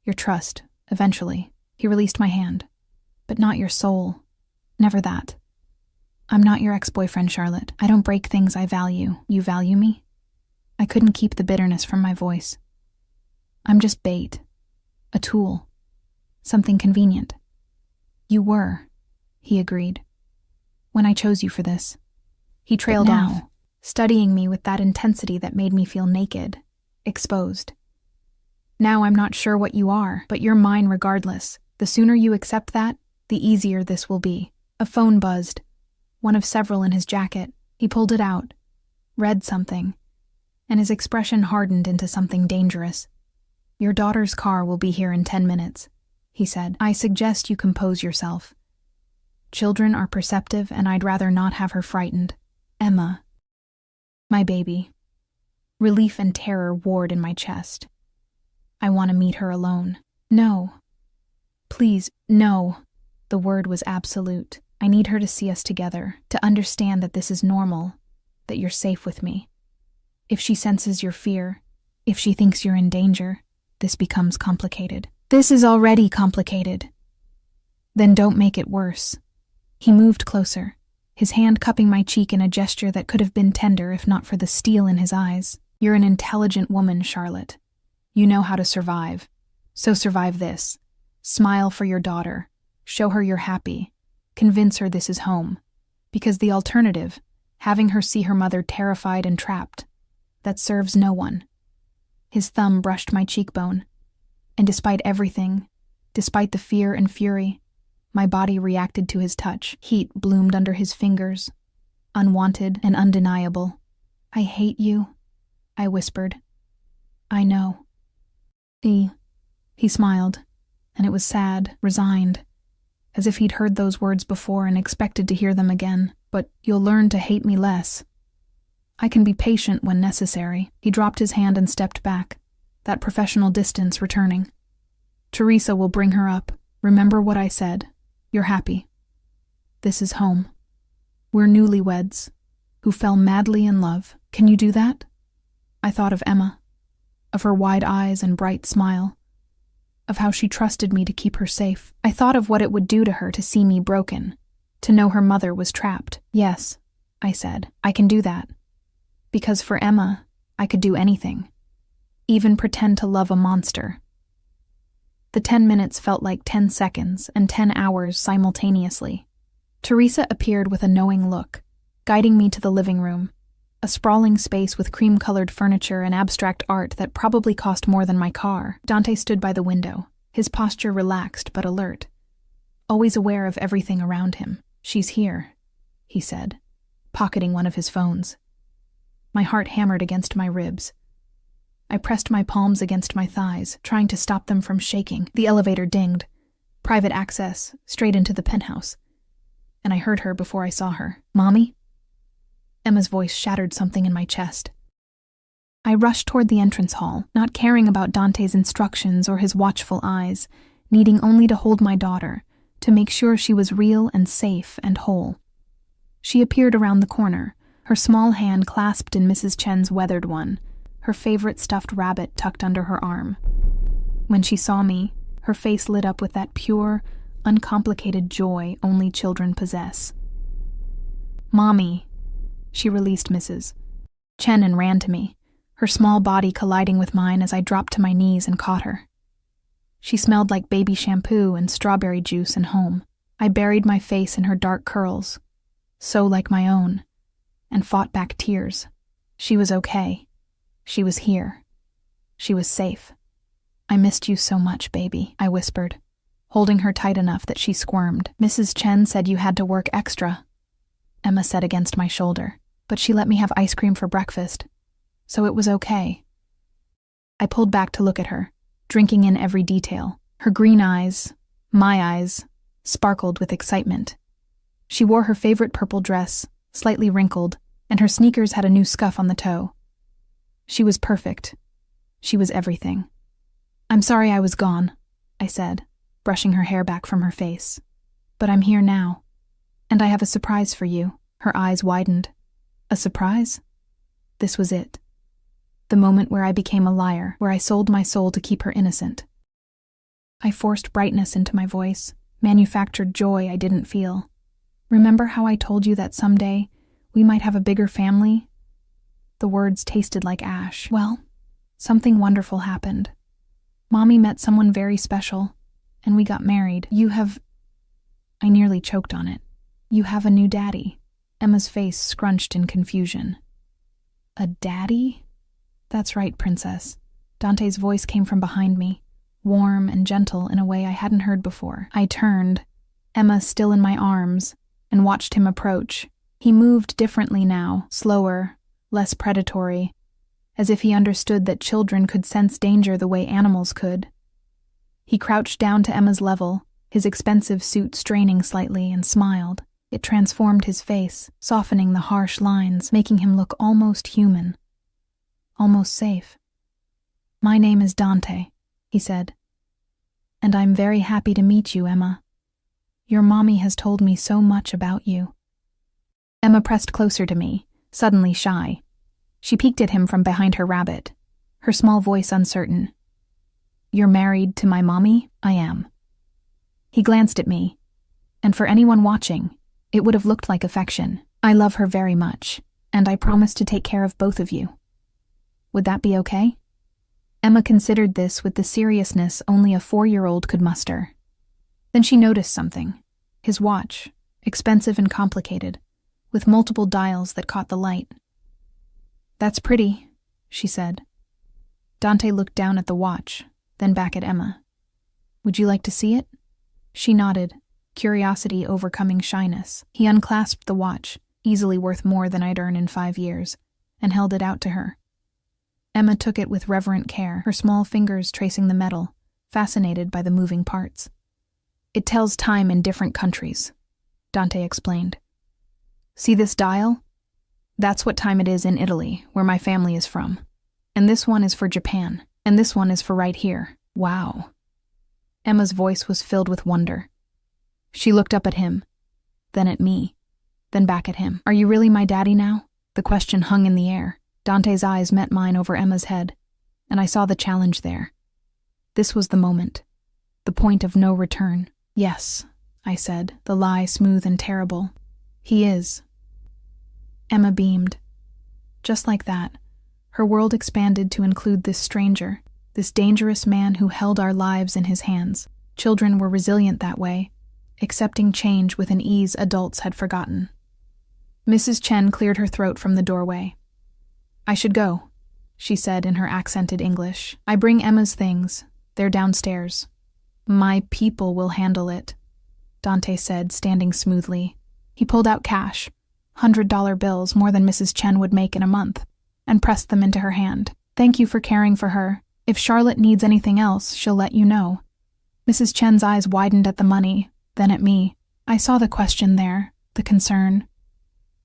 Your trust, eventually. He released my hand. But not your soul. Never that. I'm not your ex-boyfriend, Charlotte. I don't break things I value. You value me? I couldn't keep the bitterness from my voice. I'm just bait. A tool. Something convenient. You were, he agreed. When I chose you for this. He trailed off, studying me with that intensity that made me feel naked, exposed. Now I'm not sure what you are, but you're mine regardless. The sooner you accept that, the easier this will be. A phone buzzed. One of several in his jacket. He pulled it out, read something, and his expression hardened into something dangerous. Your daughter's car will be here in 10 minutes, he said. I suggest you compose yourself. Children are perceptive, and I'd rather not have her frightened. Emma. My baby. Relief and terror warred in my chest. I want to meet her alone. No. Please, no. The word was absolute. I need her to see us together, to understand that this is normal, that you're safe with me. If she senses your fear, if she thinks you're in danger, this becomes complicated. This is already complicated. Then don't make it worse. He moved closer, his hand cupping my cheek in a gesture that could have been tender if not for the steel in his eyes. You're an intelligent woman, Charlotte. You know how to survive. So survive this. Smile for your daughter. Show her you're happy. Convince her this is home. Because the alternative, having her see her mother terrified and trapped, that serves no one. His thumb brushed my cheekbone. And despite everything, despite the fear and fury, my body reacted to his touch. Heat bloomed under his fingers, unwanted and undeniable. I hate you, I whispered. I know. He smiled, and it was sad, resigned, as if he'd heard those words before and expected to hear them again. But you'll learn to hate me less. I can be patient when necessary. He dropped his hand and stepped back, that professional distance returning. Teresa will bring her up. Remember what I said. You're happy. This is home. We're newlyweds, who fell madly in love. Can you do that? I thought of Emma, of her wide eyes and bright smile, of how she trusted me to keep her safe. I thought of what it would do to her to see me broken, to know her mother was trapped. Yes, I said, I can do that. Because for Emma, I could do anything, even pretend to love a monster. The 10 minutes felt like 10 seconds and 10 hours simultaneously. Teresa appeared with a knowing look, guiding me to the living room, a sprawling space with cream-colored furniture and abstract art that probably cost more than my car. Dante stood by the window, his posture relaxed but alert, always aware of everything around him. She's here, he said, pocketing one of his phones. My heart hammered against my ribs. I pressed my palms against my thighs, trying to stop them from shaking. The elevator dinged. Private access, straight into the penthouse. And I heard her before I saw her. Mommy? Emma's voice shattered something in my chest. I rushed toward the entrance hall, not caring about Dante's instructions or his watchful eyes, needing only to hold my daughter, to make sure she was real and safe and whole. She appeared around the corner, her small hand clasped in Mrs. Chen's weathered one, her favorite stuffed rabbit tucked under her arm. When she saw me, her face lit up with that pure, uncomplicated joy only children possess. Mommy, she released Mrs. Chen and ran to me, her small body colliding with mine as I dropped to my knees and caught her. She smelled like baby shampoo and strawberry juice and home. I buried my face in her dark curls, so like my own, and fought back tears. She was okay. She was here. She was safe. I missed you so much, baby, I whispered, holding her tight enough that she squirmed. Mrs. Chen said you had to work extra, Emma said against my shoulder, but she let me have ice cream for breakfast, so it was okay. I pulled back to look at her, drinking in every detail. Her green eyes, My eyes sparkled with excitement. She wore her favorite purple dress, slightly wrinkled, and her sneakers had a new scuff on the toe. She was perfect. She was everything. "I'm sorry I was gone," I said, brushing her hair back from her face. "But I'm here now. And I have a surprise for you." Her eyes widened. A surprise? This was it. The moment where I became a liar, where I sold my soul to keep her innocent. I forced brightness into my voice, manufactured joy I didn't feel. "Remember how I told you that someday we might have a bigger family?" The words tasted like ash. Well, something wonderful happened. Mommy met someone very special, and we got married. I nearly choked on it. "You have a new daddy." Emma's face scrunched in confusion. "A daddy?" "That's right, princess." Dante's voice came from behind me, warm and gentle in a way I hadn't heard before. I turned, Emma still in my arms, and watched him approach. He moved differently now, slower, less predatory, as if he understood that children could sense danger the way animals could. He crouched down to Emma's level, his expensive suit straining slightly, and smiled. It transformed his face, softening the harsh lines, making him look almost human, almost safe. "My name is Dante," he said, "and I'm very happy to meet you, Emma. Your mommy has told me so much about you." Emma pressed closer to me, suddenly shy. She peeked at him from behind her rabbit, her small voice uncertain. "You're married to my mommy?" "I am." He glanced at me, and for anyone watching, it would have looked like affection. "I love her very much, and I promise to take care of both of you. Would that be okay?" Emma considered this with the seriousness only a 4-year-old could muster. Then she noticed something. His watch, expensive and complicated, with multiple dials that caught the light. "That's pretty," she said. Dante looked down at the watch, then back at Emma. "Would you like to see it?" She nodded, curiosity overcoming shyness. He unclasped the watch, easily worth more than I'd earn in 5 years, and held it out to her. Emma took it with reverent care, her small fingers tracing the metal, fascinated by the moving parts. "It tells time in different countries," Dante explained. "See this dial? That's what time it is in Italy, where my family is from. And this one is for Japan, and this one is for right here." "Wow." Emma's voice was filled with wonder. She looked up at him, then at me, then back at him. "Are you really my daddy now?" The question hung in the air. Dante's eyes met mine over Emma's head, and I saw the challenge there. This was the moment, the point of no return. "Yes," I said, the lie smooth and terrible. "He is." Emma beamed. Just like that, her world expanded to include this stranger, this dangerous man who held our lives in his hands. Children were resilient that way, accepting change with an ease adults had forgotten. Mrs. Chen cleared her throat from the doorway. "I should go," she said in her accented English. "I bring Emma's things. They're downstairs." "My people will handle it," Dante said, standing smoothly. He pulled out cash, $100 bills, more than Mrs. Chen would make in a month, and pressed them into her hand. "Thank you for caring for her. If Charlotte needs anything else, she'll let you know." Mrs. Chen's eyes widened at the money, then at me. I saw the question there, the concern.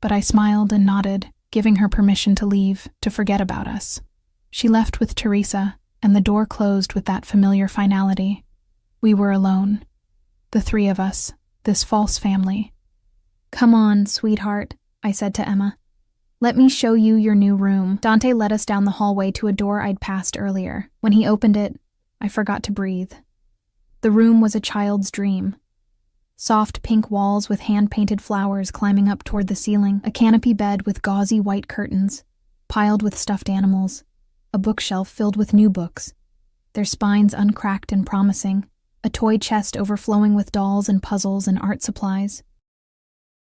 But I smiled and nodded, giving her permission to leave, to forget about us. She left with Teresa, and the door closed with that familiar finality. We were alone. The 3 of us, this false family. "Come on, sweetheart," I said to Emma. "Let me show you your new room." Dante led us down the hallway to a door I'd passed earlier. When he opened it, I forgot to breathe. The room was a child's dream. Soft pink walls with hand-painted flowers climbing up toward the ceiling, a canopy bed with gauzy white curtains, piled with stuffed animals, a bookshelf filled with new books, their spines uncracked and promising, a toy chest overflowing with dolls and puzzles and art supplies.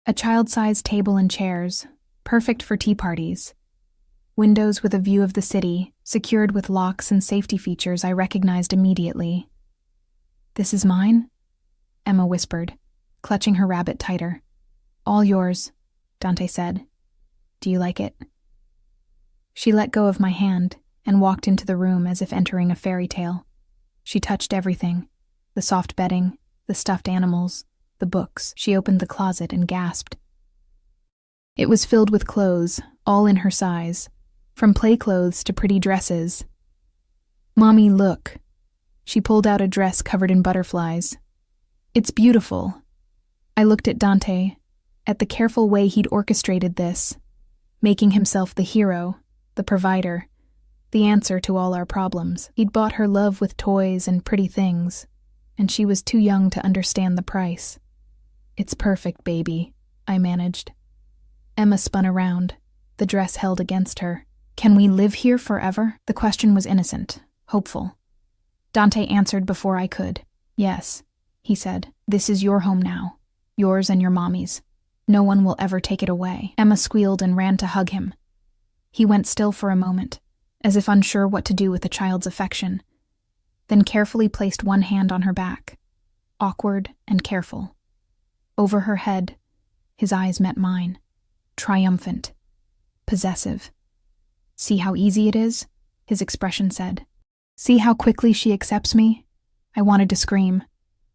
A child-sized table and chairs, perfect for tea parties. Windows with a view of the city, secured with locks and safety features I recognized immediately. "This is mine?" Emma whispered, clutching her rabbit tighter. "All yours," Dante said. "Do you like it?" She let go of my hand and walked into the room as if entering a fairy tale. She touched everything, the soft bedding, the stuffed animals, the books. She opened the closet and gasped. It was filled with clothes, all in her size, from play clothes to pretty dresses. "Mommy, look." She pulled out a dress covered in butterflies. "It's beautiful." I looked at Dante, at the careful way he'd orchestrated this, making himself the hero, the provider, the answer to all our problems. He'd bought her love with toys and pretty things, and she was too young to understand the price. "It's perfect, baby," I managed. Emma spun around, the dress held against her. "Can we live here forever?" The question was innocent, hopeful. Dante answered before I could. "Yes," he said. "This is your home now, yours and your mommy's. No one will ever take it away." Emma squealed and ran to hug him. He went still for a moment, as if unsure what to do with the child's affection, then carefully placed one hand on her back, awkward and careful. Over her head, his eyes met mine, triumphant, possessive. "See how easy it is?" his expression said. "See how quickly she accepts me?" I wanted to scream.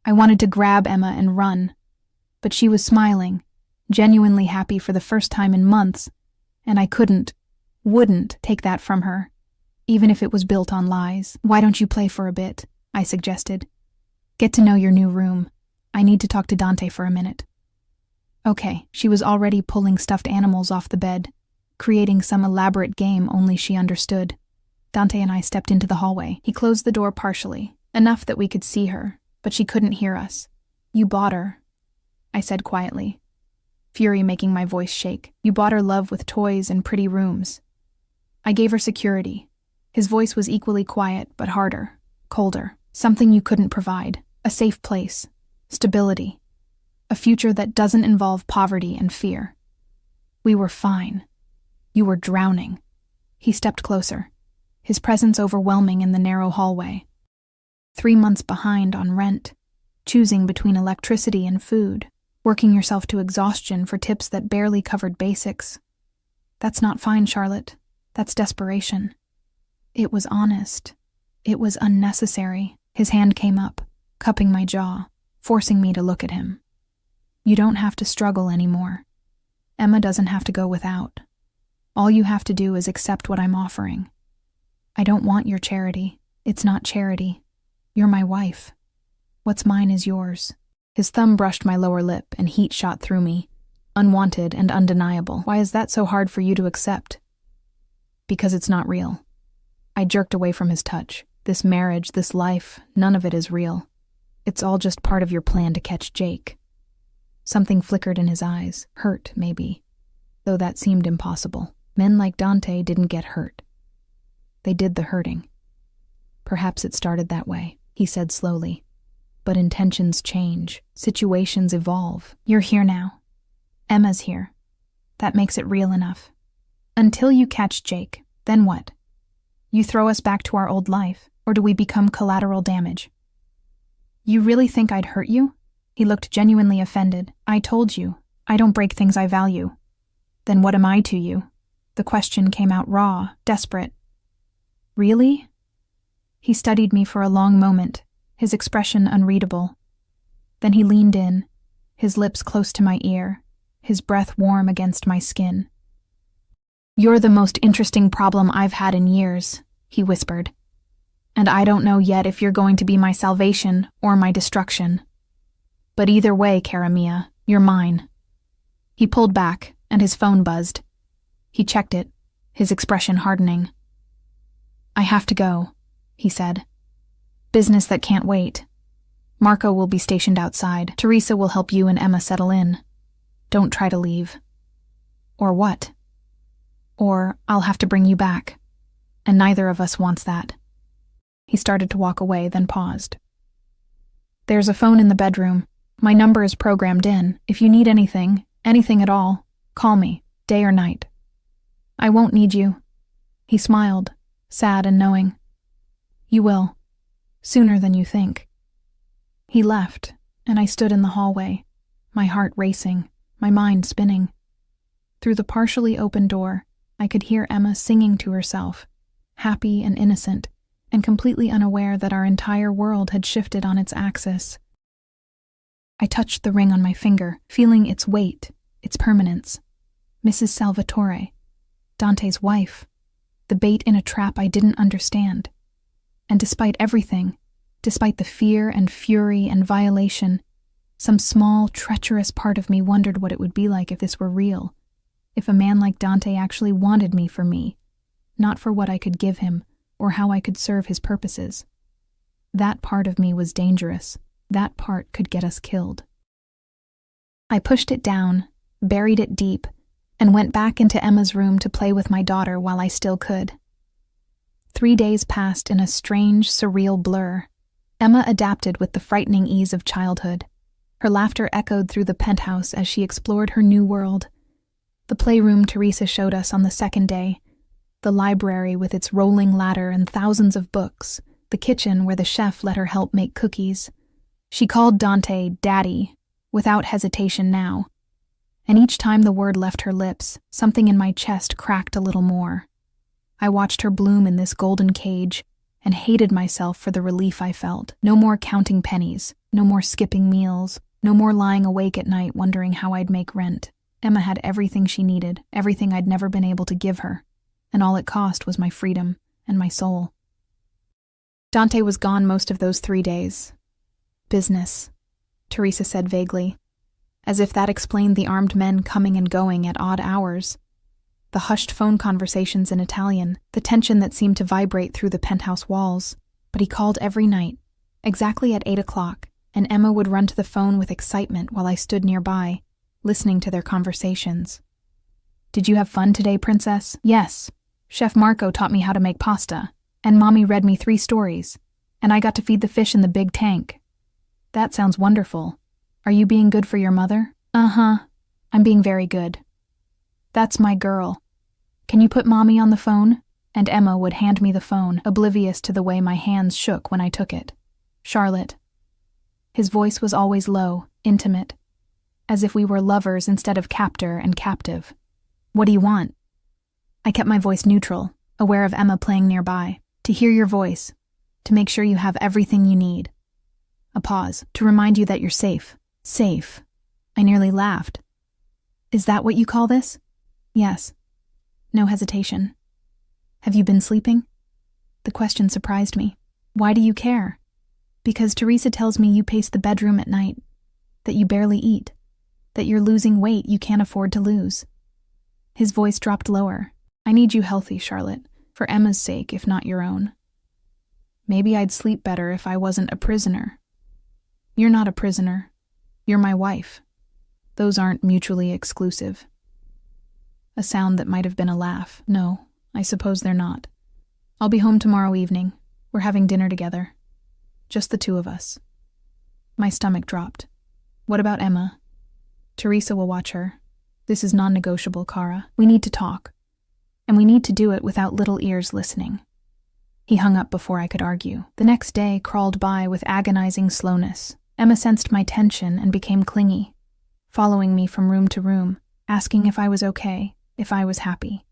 I wanted to grab Emma and run. But she was smiling, genuinely happy for the first time in months, and I wouldn't take that from her, even if it was built on lies. "Why don't you play for a bit?" I suggested. "Get to know your new room. I need to talk to Dante for a minute." Okay, she was already pulling stuffed animals off the bed, creating some elaborate game only she understood. Dante and I stepped into the hallway. He closed the door partially, enough that we could see her, but she couldn't hear us. "You bought her," I said quietly, fury making my voice shake. "You bought her love with toys and pretty rooms." I gave her security. His voice was equally quiet, but harder, colder. "Something you couldn't provide. A safe place. Stability. A future that doesn't involve poverty and fear. We were fine. You were drowning." He stepped closer, his presence overwhelming in the narrow hallway. 3 months behind on rent, choosing between electricity and food, working yourself to exhaustion for tips that barely covered basics. That's not fine, Charlotte. That's desperation. It was honest. It was unnecessary. His hand came up, cupping my jaw, forcing me to look at him. "You don't have to struggle anymore. Emma doesn't have to go without. All you have to do is accept what I'm offering. I don't want your charity. It's not charity. You're my wife. What's mine is yours." His thumb brushed my lower lip and heat shot through me, unwanted and undeniable. "Why is that so hard for you to accept?" "Because it's not real." I jerked away from his touch. "This marriage, this life, none of it is real. It's all just part of your plan to catch Jake." Something flickered in his eyes, hurt maybe, though that seemed impossible. Men like Dante didn't get hurt. They did the hurting. "Perhaps it started that way," he said slowly. "But intentions change, situations evolve. You're here now. Emma's here. That makes it real enough. Until you catch Jake, then what? You throw us back to our old life, or do we become collateral damage?" "You really think I'd hurt you?" He looked genuinely offended. "I told you, I don't break things I value." "Then what am I to you?" The question came out raw, desperate. "Really?" He studied me for a long moment, his expression unreadable. Then he leaned in, his lips close to my ear, his breath warm against my skin. "You're the most interesting problem I've had in years," he whispered. "And I don't know yet if you're going to be my salvation or my destruction. But either way, cara mia, you're mine." He pulled back, and his phone buzzed. He checked it, his expression hardening. "I have to go," he said. "Business that can't wait. Marco will be stationed outside. Teresa will help you and Emma settle in. Don't try to leave." "Or what?" "Or I'll have to bring you back. And neither of us wants that." He started to walk away, then paused. "There's a phone in the bedroom. My number is programmed in. If you need anything at all, call me, day or night. I won't need you." He smiled, sad and knowing. "You will. Sooner than you think." He left, and I stood in the hallway, my heart racing, my mind spinning. Through the partially open door, I could hear Emma singing to herself, happy and innocent, and completely unaware that our entire world had shifted on its axis. I touched the ring on my finger, feeling its weight, its permanence. Mrs. Salvatore, Dante's wife, the bait in a trap I didn't understand. And despite everything, despite the fear and fury and violation, some small, treacherous part of me wondered what it would be like if this were real, if a man like Dante actually wanted me for me, not for what I could give him or how I could serve his purposes. That part of me was dangerous. That part could get us killed. I pushed it down, buried it deep, and went back into Emma's room to play with my daughter while I still could. 3 days passed in a strange, surreal blur. Emma adapted with the frightening ease of childhood. Her laughter echoed through the penthouse as she explored her new world. The playroom Teresa showed us on the second day, the library with its rolling ladder and thousands of books, the kitchen where the chef let her help make cookies. She called Dante Daddy, without hesitation now. And each time the word left her lips, something in my chest cracked a little more. I watched her bloom in this golden cage and hated myself for the relief I felt. No more counting pennies, no more skipping meals, no more lying awake at night wondering how I'd make rent. Emma had everything she needed, everything I'd never been able to give her, and all it cost was my freedom and my soul. Dante was gone most of those 3 days. Business, Teresa said vaguely, as if that explained the armed men coming and going at odd hours. The hushed phone conversations in Italian, the tension that seemed to vibrate through the penthouse walls. But he called every night, exactly at 8 o'clock, and Emma would run to the phone with excitement while I stood nearby, listening to their conversations. "Did you have fun today, princess?" "Yes. Chef Marco taught me how to make pasta, and Mommy read me 3 stories, and I got to feed the fish in the big tank." "That sounds wonderful. Are you being good for your mother?" "Uh-huh. I'm being very good." "That's my girl. Can you put Mommy on the phone?" And Emma would hand me the phone, oblivious to the way my hands shook when I took it. "Charlotte." His voice was always low, intimate, as if we were lovers instead of captor and captive. "What do you want?" I kept my voice neutral, aware of Emma playing nearby. "To hear your voice, to make sure you have everything you need." A pause, "To remind you that you're safe." Safe. I nearly laughed. "Is that what you call this?" "Yes." No hesitation. "Have you been sleeping?" The question surprised me. "Why do you care?" "Because Teresa tells me you pace the bedroom at night, that you barely eat, that you're losing weight you can't afford to lose." His voice dropped lower. "I need you healthy, Charlotte, for Emma's sake, if not your own. Maybe I'd sleep better if I wasn't a prisoner." "You're not a prisoner. You're my wife. Those aren't mutually exclusive." A sound that might have been a laugh. "No, I suppose they're not. I'll be home tomorrow evening. We're having dinner together. Just the 2 of us." My stomach dropped. "What about Emma?" "Teresa will watch her. This is non-negotiable, Cara. We need to talk. And we need to do it without little ears listening." He hung up before I could argue. The next day crawled by with agonizing slowness. Emma sensed my tension and became clingy, following me from room to room, asking if I was okay, if I was happy,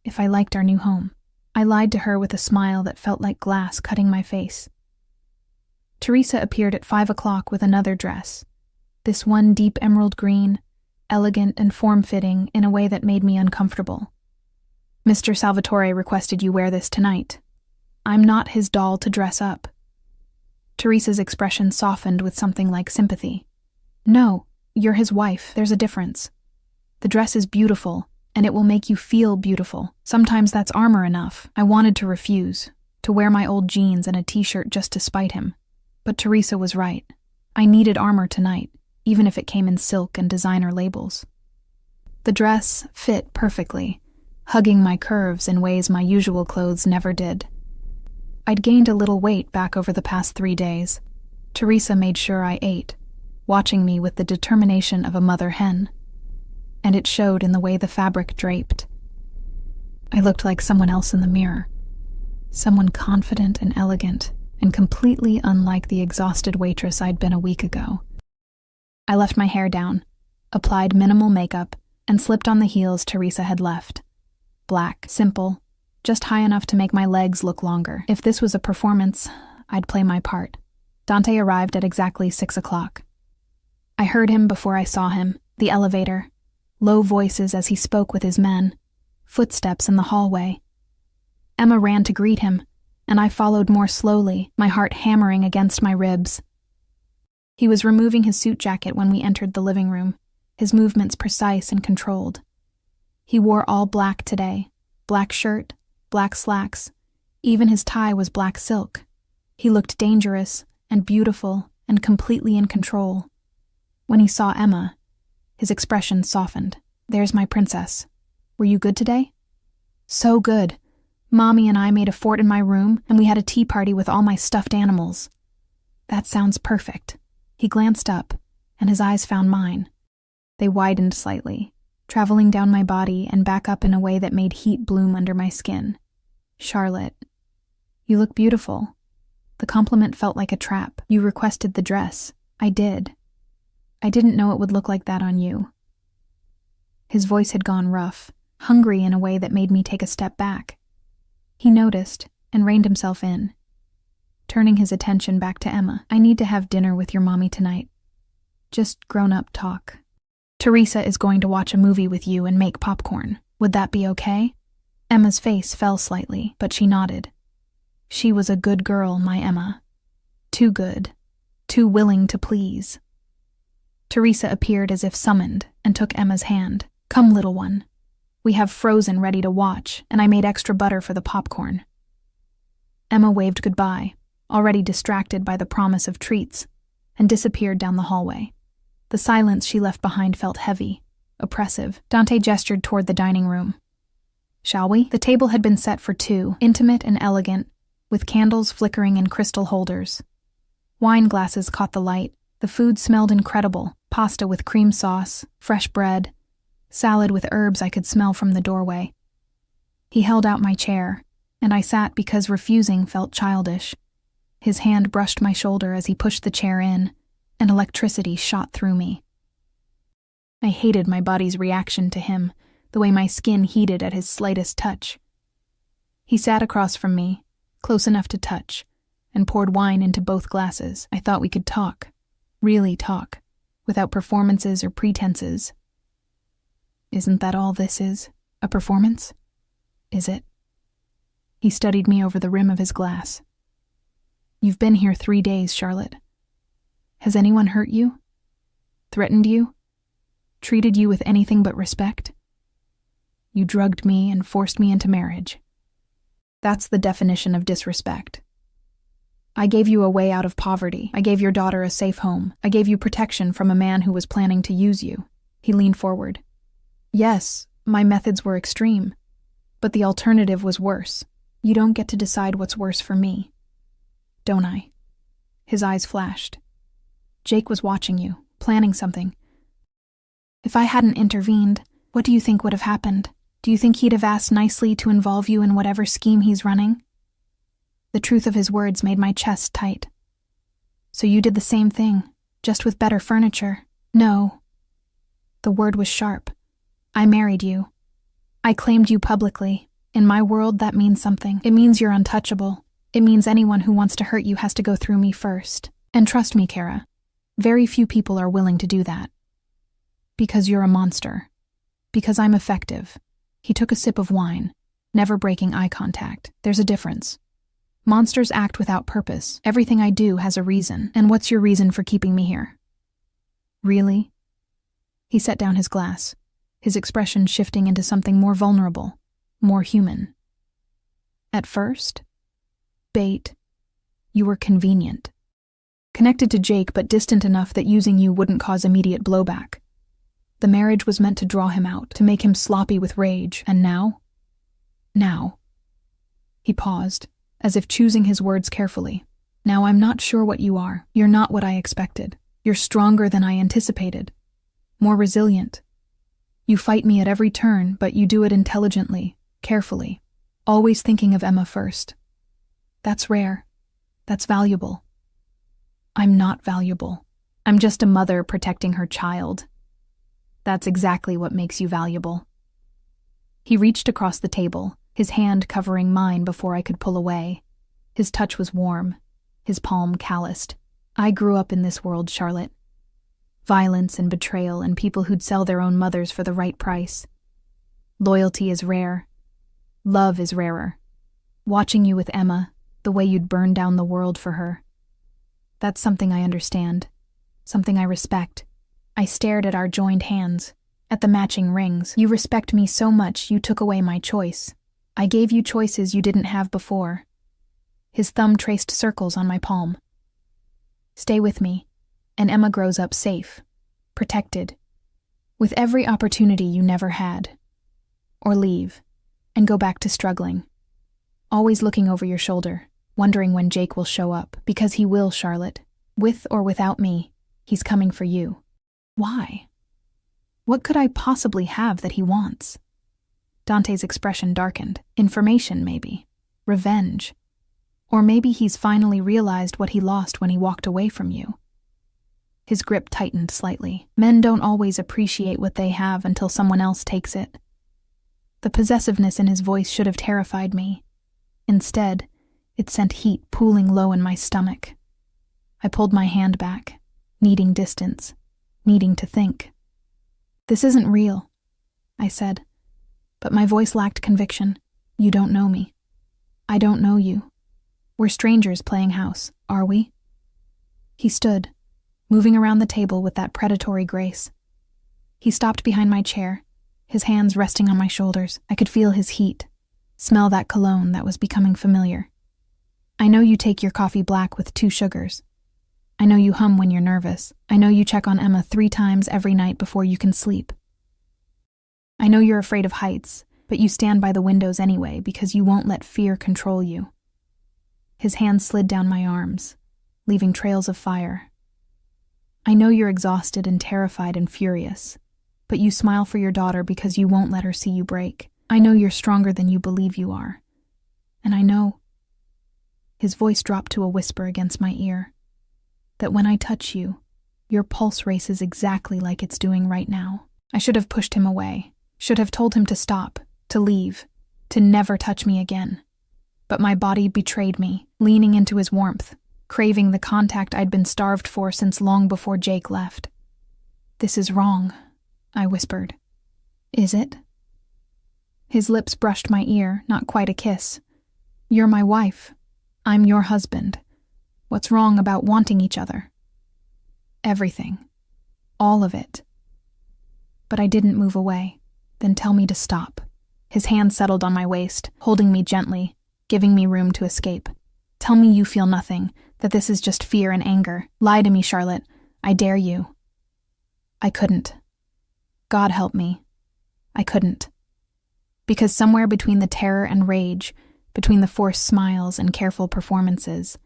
if I liked our new home. I lied to her with a smile that felt like glass cutting my face. Teresa appeared at 5 o'clock with another dress. This one deep emerald green, elegant and form-fitting in a way that made me uncomfortable. "Mr. Salvatore requested you wear this tonight. I'm not his doll to dress up." Teresa's expression softened with something like sympathy. "No, you're his wife. There's a difference. The dress is beautiful, and it will make you feel beautiful. Sometimes that's armor enough." I wanted to refuse, to wear my old jeans and a t-shirt just to spite him. But Teresa was right. I needed armor tonight, even if it came in silk and designer labels. The dress fit perfectly, hugging my curves in ways my usual clothes never did. I'd gained a little weight back over the past 3 days. Teresa made sure I ate, watching me with the determination of a mother hen. And it showed in the way the fabric draped. I looked like someone else in the mirror. Someone confident and elegant, and completely unlike the exhausted waitress I'd been a week ago. I left my hair down, applied minimal makeup, and slipped on the heels Teresa had left. Black, simple, just high enough to make my legs look longer. If this was a performance, I'd play my part. Dante arrived at exactly 6 o'clock. I heard him before I saw him, the elevator. Low voices as he spoke with his men. Footsteps in the hallway. Emma ran to greet him, and I followed more slowly, my heart hammering against my ribs. He was removing his suit jacket when we entered the living room, his movements precise and controlled. He wore all black today, black shirt, black slacks. Even his tie was black silk. He looked dangerous and beautiful and completely in control. When he saw Emma, his expression softened. "There's my princess. Were you good today?" "So good. Mommy and I made a fort in my room, and we had a tea party with all my stuffed animals." "That sounds perfect." He glanced up, and his eyes found mine. They widened slightly, traveling down my body and back up in a way that made heat bloom under my skin. "Charlotte, you look beautiful." The compliment felt like a trap. "You requested the dress." "I did. I didn't know it would look like that on you." His voice had gone rough, hungry in a way that made me take a step back. He noticed and reined himself in, turning his attention back to Emma. "I need to have dinner with your mommy tonight. Just grown-up talk. Teresa is going to watch a movie with you and make popcorn. Would that be okay?" Emma's face fell slightly, but she nodded. She was a good girl, my Emma. Too good. Too willing to please. Teresa appeared as if summoned and took Emma's hand. "Come, little one. We have Frozen ready to watch, and I made extra butter for the popcorn." Emma waved goodbye, already distracted by the promise of treats, and disappeared down the hallway. The silence she left behind felt heavy, oppressive. Dante gestured toward the dining room. "Shall we?" The table had been set for two, intimate and elegant, with candles flickering in crystal holders. Wine glasses caught the light. The food smelled incredible. Pasta with cream sauce, fresh bread, salad with herbs I could smell from the doorway. He held out my chair, and I sat because refusing felt childish. His hand brushed my shoulder as he pushed the chair in, and electricity shot through me. I hated my body's reaction to him, the way my skin heated at his slightest touch. He sat across from me, close enough to touch, and poured wine into both glasses. I thought we could talk, really talk, without performances or pretenses. Isn't that all this is? A performance? Is it? He studied me over the rim of his glass. You've been here 3 days, Charlotte. Has anyone hurt you? Threatened you? Treated you with anything but respect? You drugged me and forced me into marriage. That's the definition of disrespect. I gave you a way out of poverty. I gave your daughter a safe home. I gave you protection from a man who was planning to use you. He leaned forward. Yes, my methods were extreme, but the alternative was worse. You don't get to decide what's worse for me. Don't I? His eyes flashed. Jake was watching you, planning something. If I hadn't intervened, what do you think would have happened? Do you think he'd have asked nicely to involve you in whatever scheme he's running? The truth of his words made my chest tight. So you did the same thing, just with better furniture. No. The word was sharp. I married you. I claimed you publicly. In my world, that means something. It means you're untouchable. It means anyone who wants to hurt you has to go through me first. And trust me, Kara, very few people are willing to do that. Because you're a monster. Because I'm effective. He took a sip of wine, never breaking eye contact. There's a difference. Monsters act without purpose. Everything I do has a reason. And what's your reason for keeping me here? Really? He set down his glass, his expression shifting into something more vulnerable, more human. At first, bait. You were convenient. Connected to Jake, but distant enough that using you wouldn't cause immediate blowback. The marriage was meant to draw him out, to make him sloppy with rage, and now? Now. He paused, as if choosing his words carefully. Now I'm not sure what you are. You're not what I expected. You're stronger than I anticipated. More resilient. You fight me at every turn, but you do it intelligently, carefully, always thinking of Emma first. That's rare. That's valuable. I'm not valuable. I'm just a mother protecting her child. That's exactly what makes you valuable. He reached across the table, his hand covering mine before I could pull away. His touch was warm, his palm calloused. I grew up in this world, Charlotte. Violence and betrayal and people who'd sell their own mothers for the right price. Loyalty is rare. Love is rarer. Watching you with Emma, the way you'd burn down the world for her. That's something I understand. Something I respect. I stared at our joined hands, at the matching rings. You respect me so much you took away my choice. I gave you choices you didn't have before. His thumb traced circles on my palm. Stay with me, and Emma grows up safe, protected, with every opportunity you never had. Or leave, and go back to struggling. Always looking over your shoulder, wondering when Jake will show up, because he will, Charlotte. With or without me, he's coming for you. Why? What could I possibly have that he wants? Dante's expression darkened. Information, maybe. Revenge. Or maybe he's finally realized what he lost when he walked away from you. His grip tightened slightly. Men don't always appreciate what they have until someone else takes it. The possessiveness in his voice should have terrified me. Instead, it sent heat pooling low in my stomach. I pulled my hand back, needing distance, needing to think. This isn't real, I said, but my voice lacked conviction. You don't know me. I don't know you. We're strangers playing house, are we? He stood, moving around the table with that predatory grace. He stopped behind my chair, his hands resting on my shoulders. I could feel his heat, smell that cologne that was becoming familiar. I know you take your coffee black with 2 sugars. I know you hum when you're nervous. I know you check on Emma 3 times every night before you can sleep. I know you're afraid of heights, but you stand by the windows anyway because you won't let fear control you. His hand slid down my arms, leaving trails of fire. I know you're exhausted and terrified and furious, but you smile for your daughter because you won't let her see you break. I know you're stronger than you believe you are. And I know, his voice dropped to a whisper against my ear, that when I touch you, your pulse races exactly like it's doing right now. I should have pushed him away, should have told him to stop, to leave, to never touch me again. But my body betrayed me, leaning into his warmth, craving the contact I'd been starved for since long before Jake left. This is wrong, I whispered. Is it? His lips brushed my ear, not quite a kiss. You're my wife. I'm your husband. What's wrong about wanting each other? Everything. All of it. But I didn't move away. Then tell me to stop. His hand settled on my waist, holding me gently, giving me room to escape. Tell me you feel nothing, that this is just fear and anger. Lie to me, Charlotte. I dare you. I couldn't. God help me. I couldn't. Because somewhere between the terror and rage, between the forced smiles and careful performances,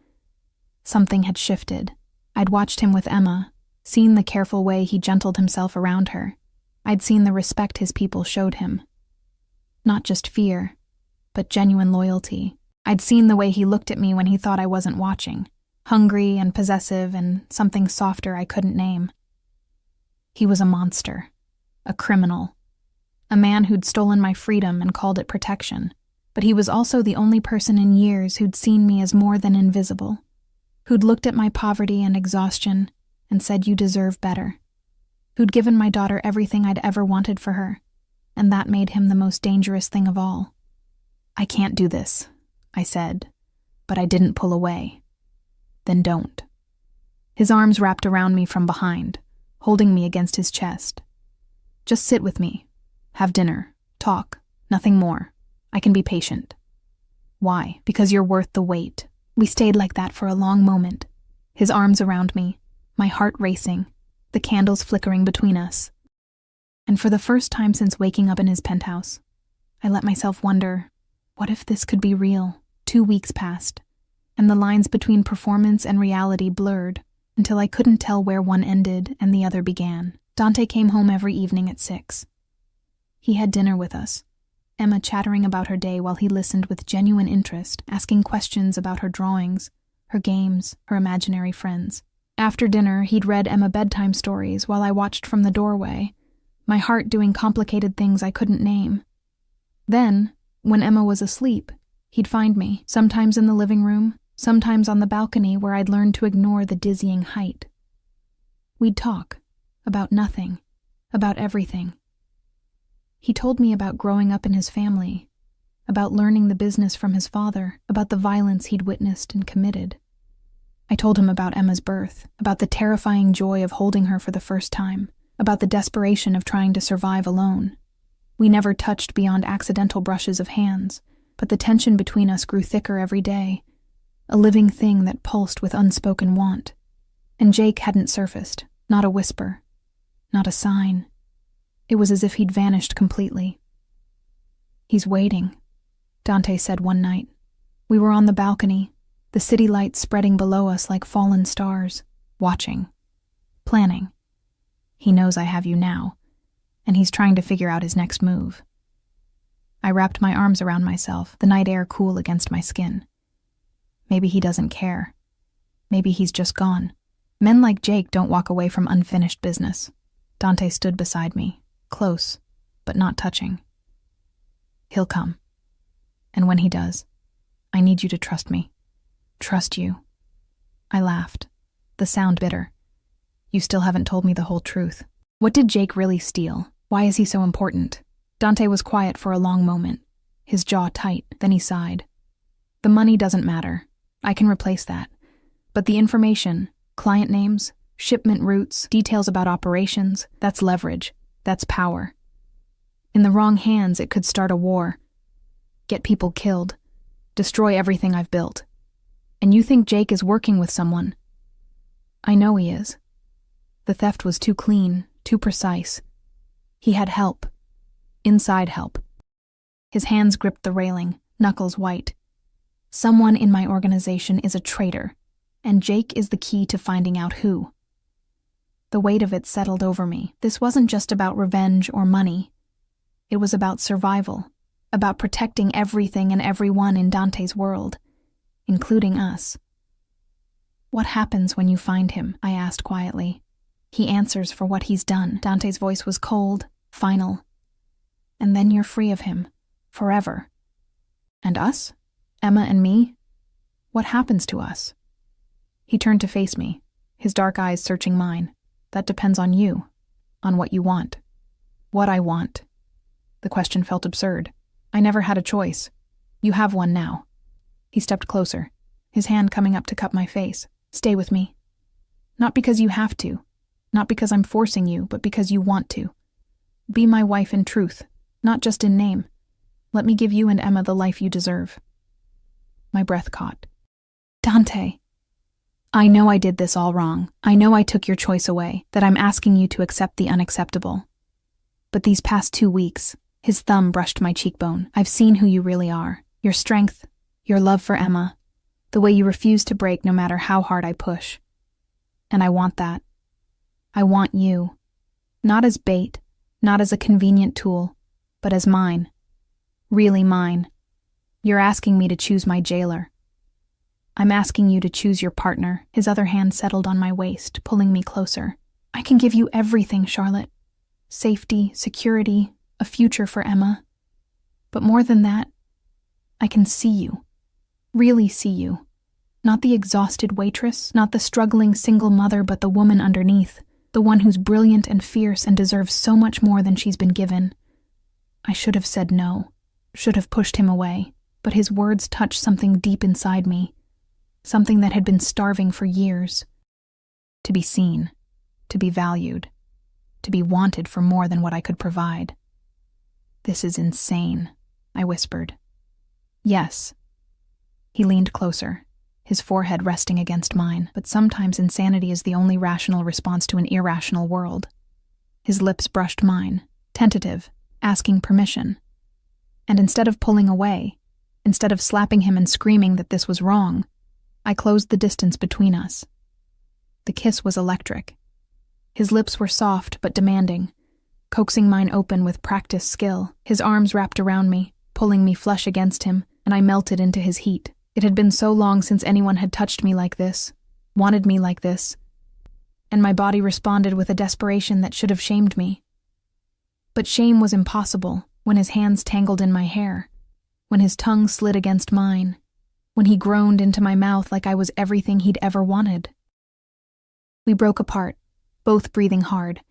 something had shifted. I'd watched him with Emma, seen the careful way he gentled himself around her. I'd seen the respect his people showed him. Not just fear, but genuine loyalty. I'd seen the way he looked at me when he thought I wasn't watching, hungry and possessive and something softer I couldn't name. He was a monster, a criminal, a man who'd stolen my freedom and called it protection. But he was also the only person in years who'd seen me as more than invisible, who'd looked at my poverty and exhaustion and said, "You deserve better," who'd given my daughter everything I'd ever wanted for her, and that made him the most dangerous thing of all. I can't do this, I said, but I didn't pull away. Then don't. His arms wrapped around me from behind, holding me against his chest. Just sit with me, have dinner, talk, nothing more. I can be patient. Why? Because you're worth the wait. We stayed like that for a long moment, his arms around me, my heart racing, the candles flickering between us. And for the first time since waking up in his penthouse, I let myself wonder, what if this could be real? 2 weeks passed, and the lines between performance and reality blurred until I couldn't tell where one ended and the other began. Dante came home every evening at 6. He had dinner with us, Emma chattering about her day while he listened with genuine interest, asking questions about her drawings, her games, her imaginary friends. After dinner, he'd read Emma bedtime stories while I watched from the doorway, my heart doing complicated things I couldn't name. Then, when Emma was asleep, he'd find me, sometimes in the living room, sometimes on the balcony where I'd learned to ignore the dizzying height. We'd talk, about nothing, about everything. He told me about growing up in his family, about learning the business from his father, about the violence he'd witnessed and committed. I told him about Emma's birth, about the terrifying joy of holding her for the first time, about the desperation of trying to survive alone. We never touched beyond accidental brushes of hands, but the tension between us grew thicker every day, a living thing that pulsed with unspoken want. And Jake hadn't surfaced, not a whisper, not a sign. It was as if he'd vanished completely. "He's waiting," Dante said one night. We were on the balcony, the city lights spreading below us like fallen stars, watching, planning. He knows I have you now, and he's trying to figure out his next move. I wrapped my arms around myself, the night air cool against my skin. Maybe he doesn't care. Maybe he's just gone. Men like Jake don't walk away from unfinished business. Dante stood beside me, close, but not touching. "He'll come. And when he does, I need you to trust me. Trust you." I laughed, the sound bitter. "You still haven't told me the whole truth. What did Jake really steal? Why is he so important?" Dante was quiet for a long moment, his jaw tight, then he sighed. "The money doesn't matter. I can replace that. But the information, client names, shipment routes, details about operations, that's leverage, that's power. In the wrong hands, it could start a war, get people killed, destroy everything I've built. And you think Jake is working with someone?" "I know he is. The theft was too clean, too precise. He had help. Inside help." His hands gripped the railing, knuckles white. "Someone in my organization is a traitor, and Jake is the key to finding out who." The weight of it settled over me. This wasn't just about revenge or money. It was about survival, about protecting everything and everyone in Dante's world, including us. "What happens when you find him?" I asked quietly. "He answers for what he's done." Dante's voice was cold, final. "And then you're free of him, forever." "And us? Emma and me? What happens to us?" He turned to face me, his dark eyes searching mine. "That depends on you, on what you want." "What I want?" The question felt absurd. I never had a choice. "You have one now." He stepped closer, his hand coming up to cup my face. "Stay with me. Not because you have to, not because I'm forcing you, but because you want to. Be my wife in truth, not just in name. Let me give you and Emma the life you deserve." My breath caught. "Dante, I know I did this all wrong. I know I took your choice away, that I'm asking you to accept the unacceptable. But these past 2 weeks," his thumb brushed my cheekbone, "I've seen who you really are. Your strength, your love for Emma, the way you refuse to break no matter how hard I push. And I want that. I want you. Not as bait, not as a convenient tool, but as mine. Really mine. You're asking me to choose my jailer. I'm asking you to choose your partner." His other hand settled on my waist, pulling me closer. "I can give you everything, Charlotte. Safety, security, a future for Emma. But more than that, I can see you. Really see you. Not the exhausted waitress, not the struggling single mother, but the woman underneath, the one who's brilliant and fierce and deserves so much more than she's been given." I should have said no, should have pushed him away, but his words touched something deep inside me, something that had been starving for years. To be seen, to be valued, to be wanted for more than what I could provide. "This is insane," I whispered. "Yes." He leaned closer, his forehead resting against mine, but sometimes insanity is the only rational response to an irrational world. His lips brushed mine, tentative, asking permission. And instead of pulling away, instead of slapping him and screaming that this was wrong, I closed the distance between us. The kiss was electric. His lips were soft but demanding, coaxing mine open with practiced skill. His arms wrapped around me, pulling me flush against him, and I melted into his heat. It had been so long since anyone had touched me like this, wanted me like this, and my body responded with a desperation that should have shamed me. But shame was impossible when his hands tangled in my hair, when his tongue slid against mine, when he groaned into my mouth like I was everything he'd ever wanted. We broke apart, both breathing hard,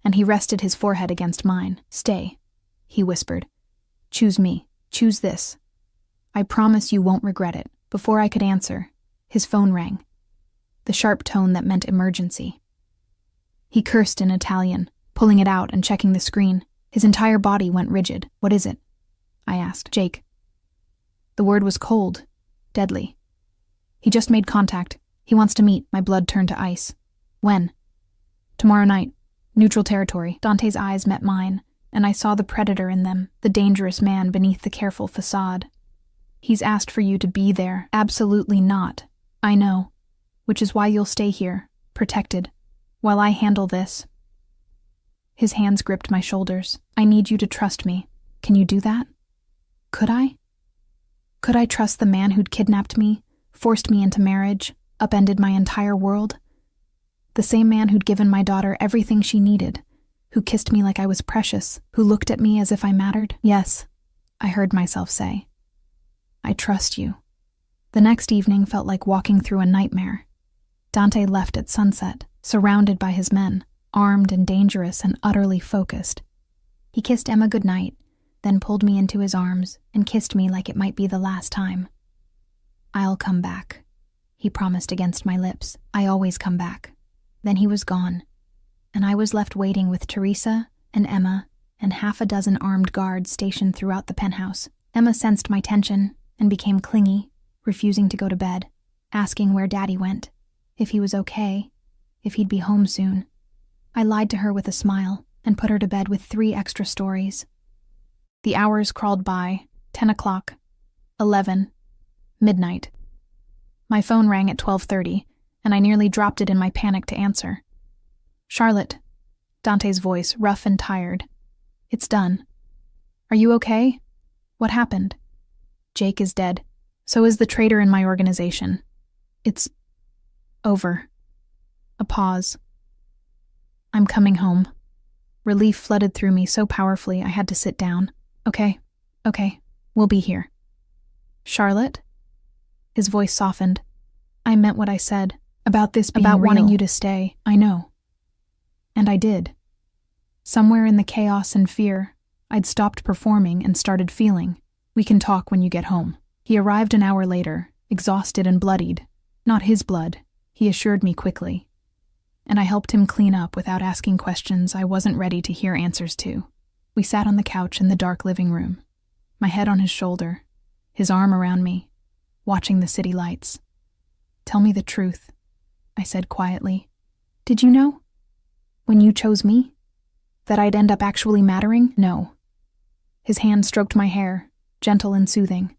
and he rested his forehead against mine. "Stay," he whispered. "Choose me. Choose this. I promise you won't regret it." Before I could answer, his phone rang. The sharp tone that meant emergency. He cursed in Italian, pulling it out and checking the screen. His entire body went rigid. "What is it?" I asked. "Jake." The word was cold, deadly. "He just made contact. He wants to meet." My blood turned to ice. "When?" "Tomorrow night. Neutral territory." Dante's eyes met mine, and I saw the predator in them, the dangerous man beneath the careful facade. "He's asked for you to be there." "Absolutely not. I know. Which is why you'll stay here, protected, while I handle this." His hands gripped my shoulders. "I need you to trust me. Can you do that?" Could I? Could I trust the man who'd kidnapped me, forced me into marriage, upended my entire world? The same man who'd given my daughter everything she needed, who kissed me like I was precious, who looked at me as if I mattered? "Yes," I heard myself say. "I trust you." The next evening felt like walking through a nightmare. Dante left at sunset, surrounded by his men, armed and dangerous and utterly focused. He kissed Emma goodnight, then pulled me into his arms and kissed me like it might be the last time. "I'll come back," he promised against my lips. "I always come back." Then he was gone, and I was left waiting with Teresa and Emma and half a dozen armed guards stationed throughout the penthouse. Emma sensed my tension and became clingy, refusing to go to bed, asking where Daddy went, if he was okay, if he'd be home soon. I lied to her with a smile and put her to bed with 3 extra stories. The hours crawled by, 10 o'clock, 11, midnight. My phone rang at 12:30, and I nearly dropped it in my panic to answer. "Charlotte," Dante's voice, rough and tired. "It's done. Are you okay? What happened?" "Jake is dead. So is the traitor in my organization. It's over." A pause. "I'm coming home." Relief flooded through me so powerfully I had to sit down. Okay, we'll be here." "Charlotte?" His voice softened. "I meant what I said. About this being about real. Wanting you to stay. I know. And I did. Somewhere in the chaos and fear, I'd stopped performing and started feeling. We can talk when you get home." He arrived an hour later, exhausted and bloodied. Not his blood, he assured me quickly. And I helped him clean up without asking questions I wasn't ready to hear answers to. We sat on the couch in the dark living room, my head on his shoulder, his arm around me, watching the city lights. "Tell me the truth," I said quietly. "Did you know, when you chose me, that I'd end up actually mattering?" "No." His hand stroked my hair, gentle and soothing.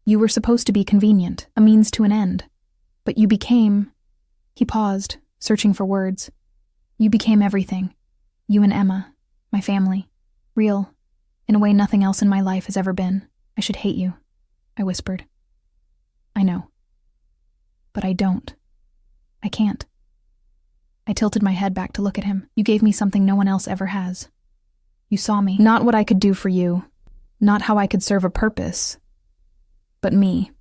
"You were supposed to be convenient, a means to an end. But you became..." He paused, searching for words. "You became everything. You and Emma, my family. Real, in a way nothing else in my life has ever been. I should hate you," I whispered. "I know. But I don't. I can't." I tilted my head back to look at him. "You gave me something no one else ever has. You saw me. Not what I could do for you, not how I could serve a purpose, but me.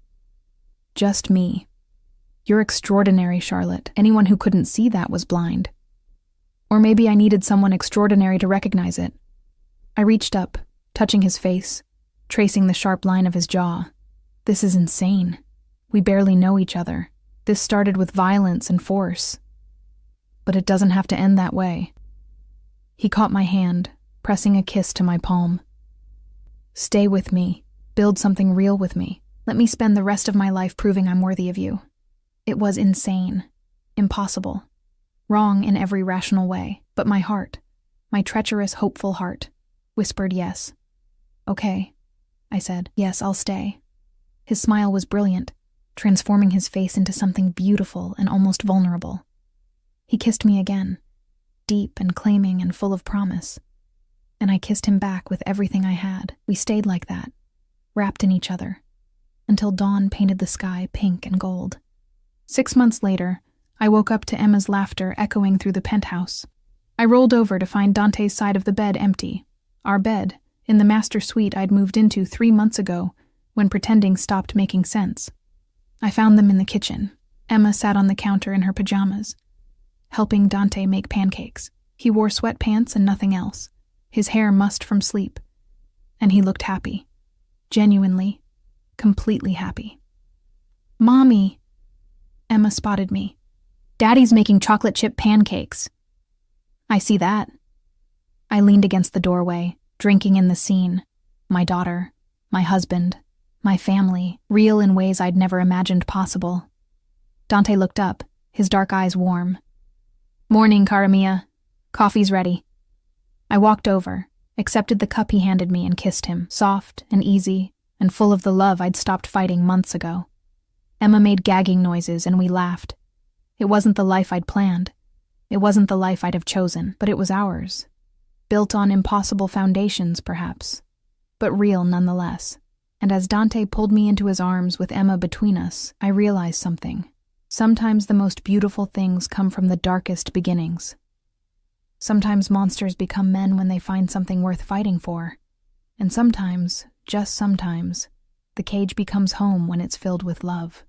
Just me. You're extraordinary, Charlotte. Anyone who couldn't see that was blind. Or maybe I needed someone extraordinary to recognize it." I reached up, touching his face, tracing the sharp line of his jaw. "This is insane. We barely know each other. This started with violence and force. But it doesn't have to end that way." He caught my hand, pressing a kiss to my palm. "Stay with me. Build something real with me. Let me spend the rest of my life proving I'm worthy of you." It was insane, impossible, wrong in every rational way, but my heart, my treacherous, hopeful heart, whispered yes. "Okay," I said. "Yes, I'll stay." His smile was brilliant, transforming his face into something beautiful and almost vulnerable. He kissed me again, deep and claiming and full of promise. And I kissed him back with everything I had. We stayed like that, wrapped in each other, until dawn painted the sky pink and gold. 6 months later, I woke up to Emma's laughter echoing through the penthouse. I rolled over to find Dante's side of the bed empty. Our bed, in the master suite I'd moved into 3 months ago, when pretending stopped making sense. I found them in the kitchen. Emma sat on the counter in her pajamas, helping Dante make pancakes. He wore sweatpants and nothing else, his hair mussed from sleep. And he looked happy. Genuinely, completely happy. "Mommy!" Emma spotted me. "Daddy's making chocolate chip pancakes." "I see that." I leaned against the doorway, drinking in the scene. My daughter, my husband, my family, real in ways I'd never imagined possible. Dante looked up, his dark eyes warm. "Morning, cara mia. Coffee's ready." I walked over, accepted the cup he handed me and kissed him, soft and easy and full of the love I'd stopped fighting months ago. Emma made gagging noises and we laughed. It wasn't the life I'd planned. It wasn't the life I'd have chosen, but it was ours. Built on impossible foundations, perhaps, but real nonetheless. And as Dante pulled me into his arms with Emma between us, I realized something. Sometimes the most beautiful things come from the darkest beginnings. Sometimes monsters become men when they find something worth fighting for. And sometimes, just sometimes, the cage becomes home when it's filled with love.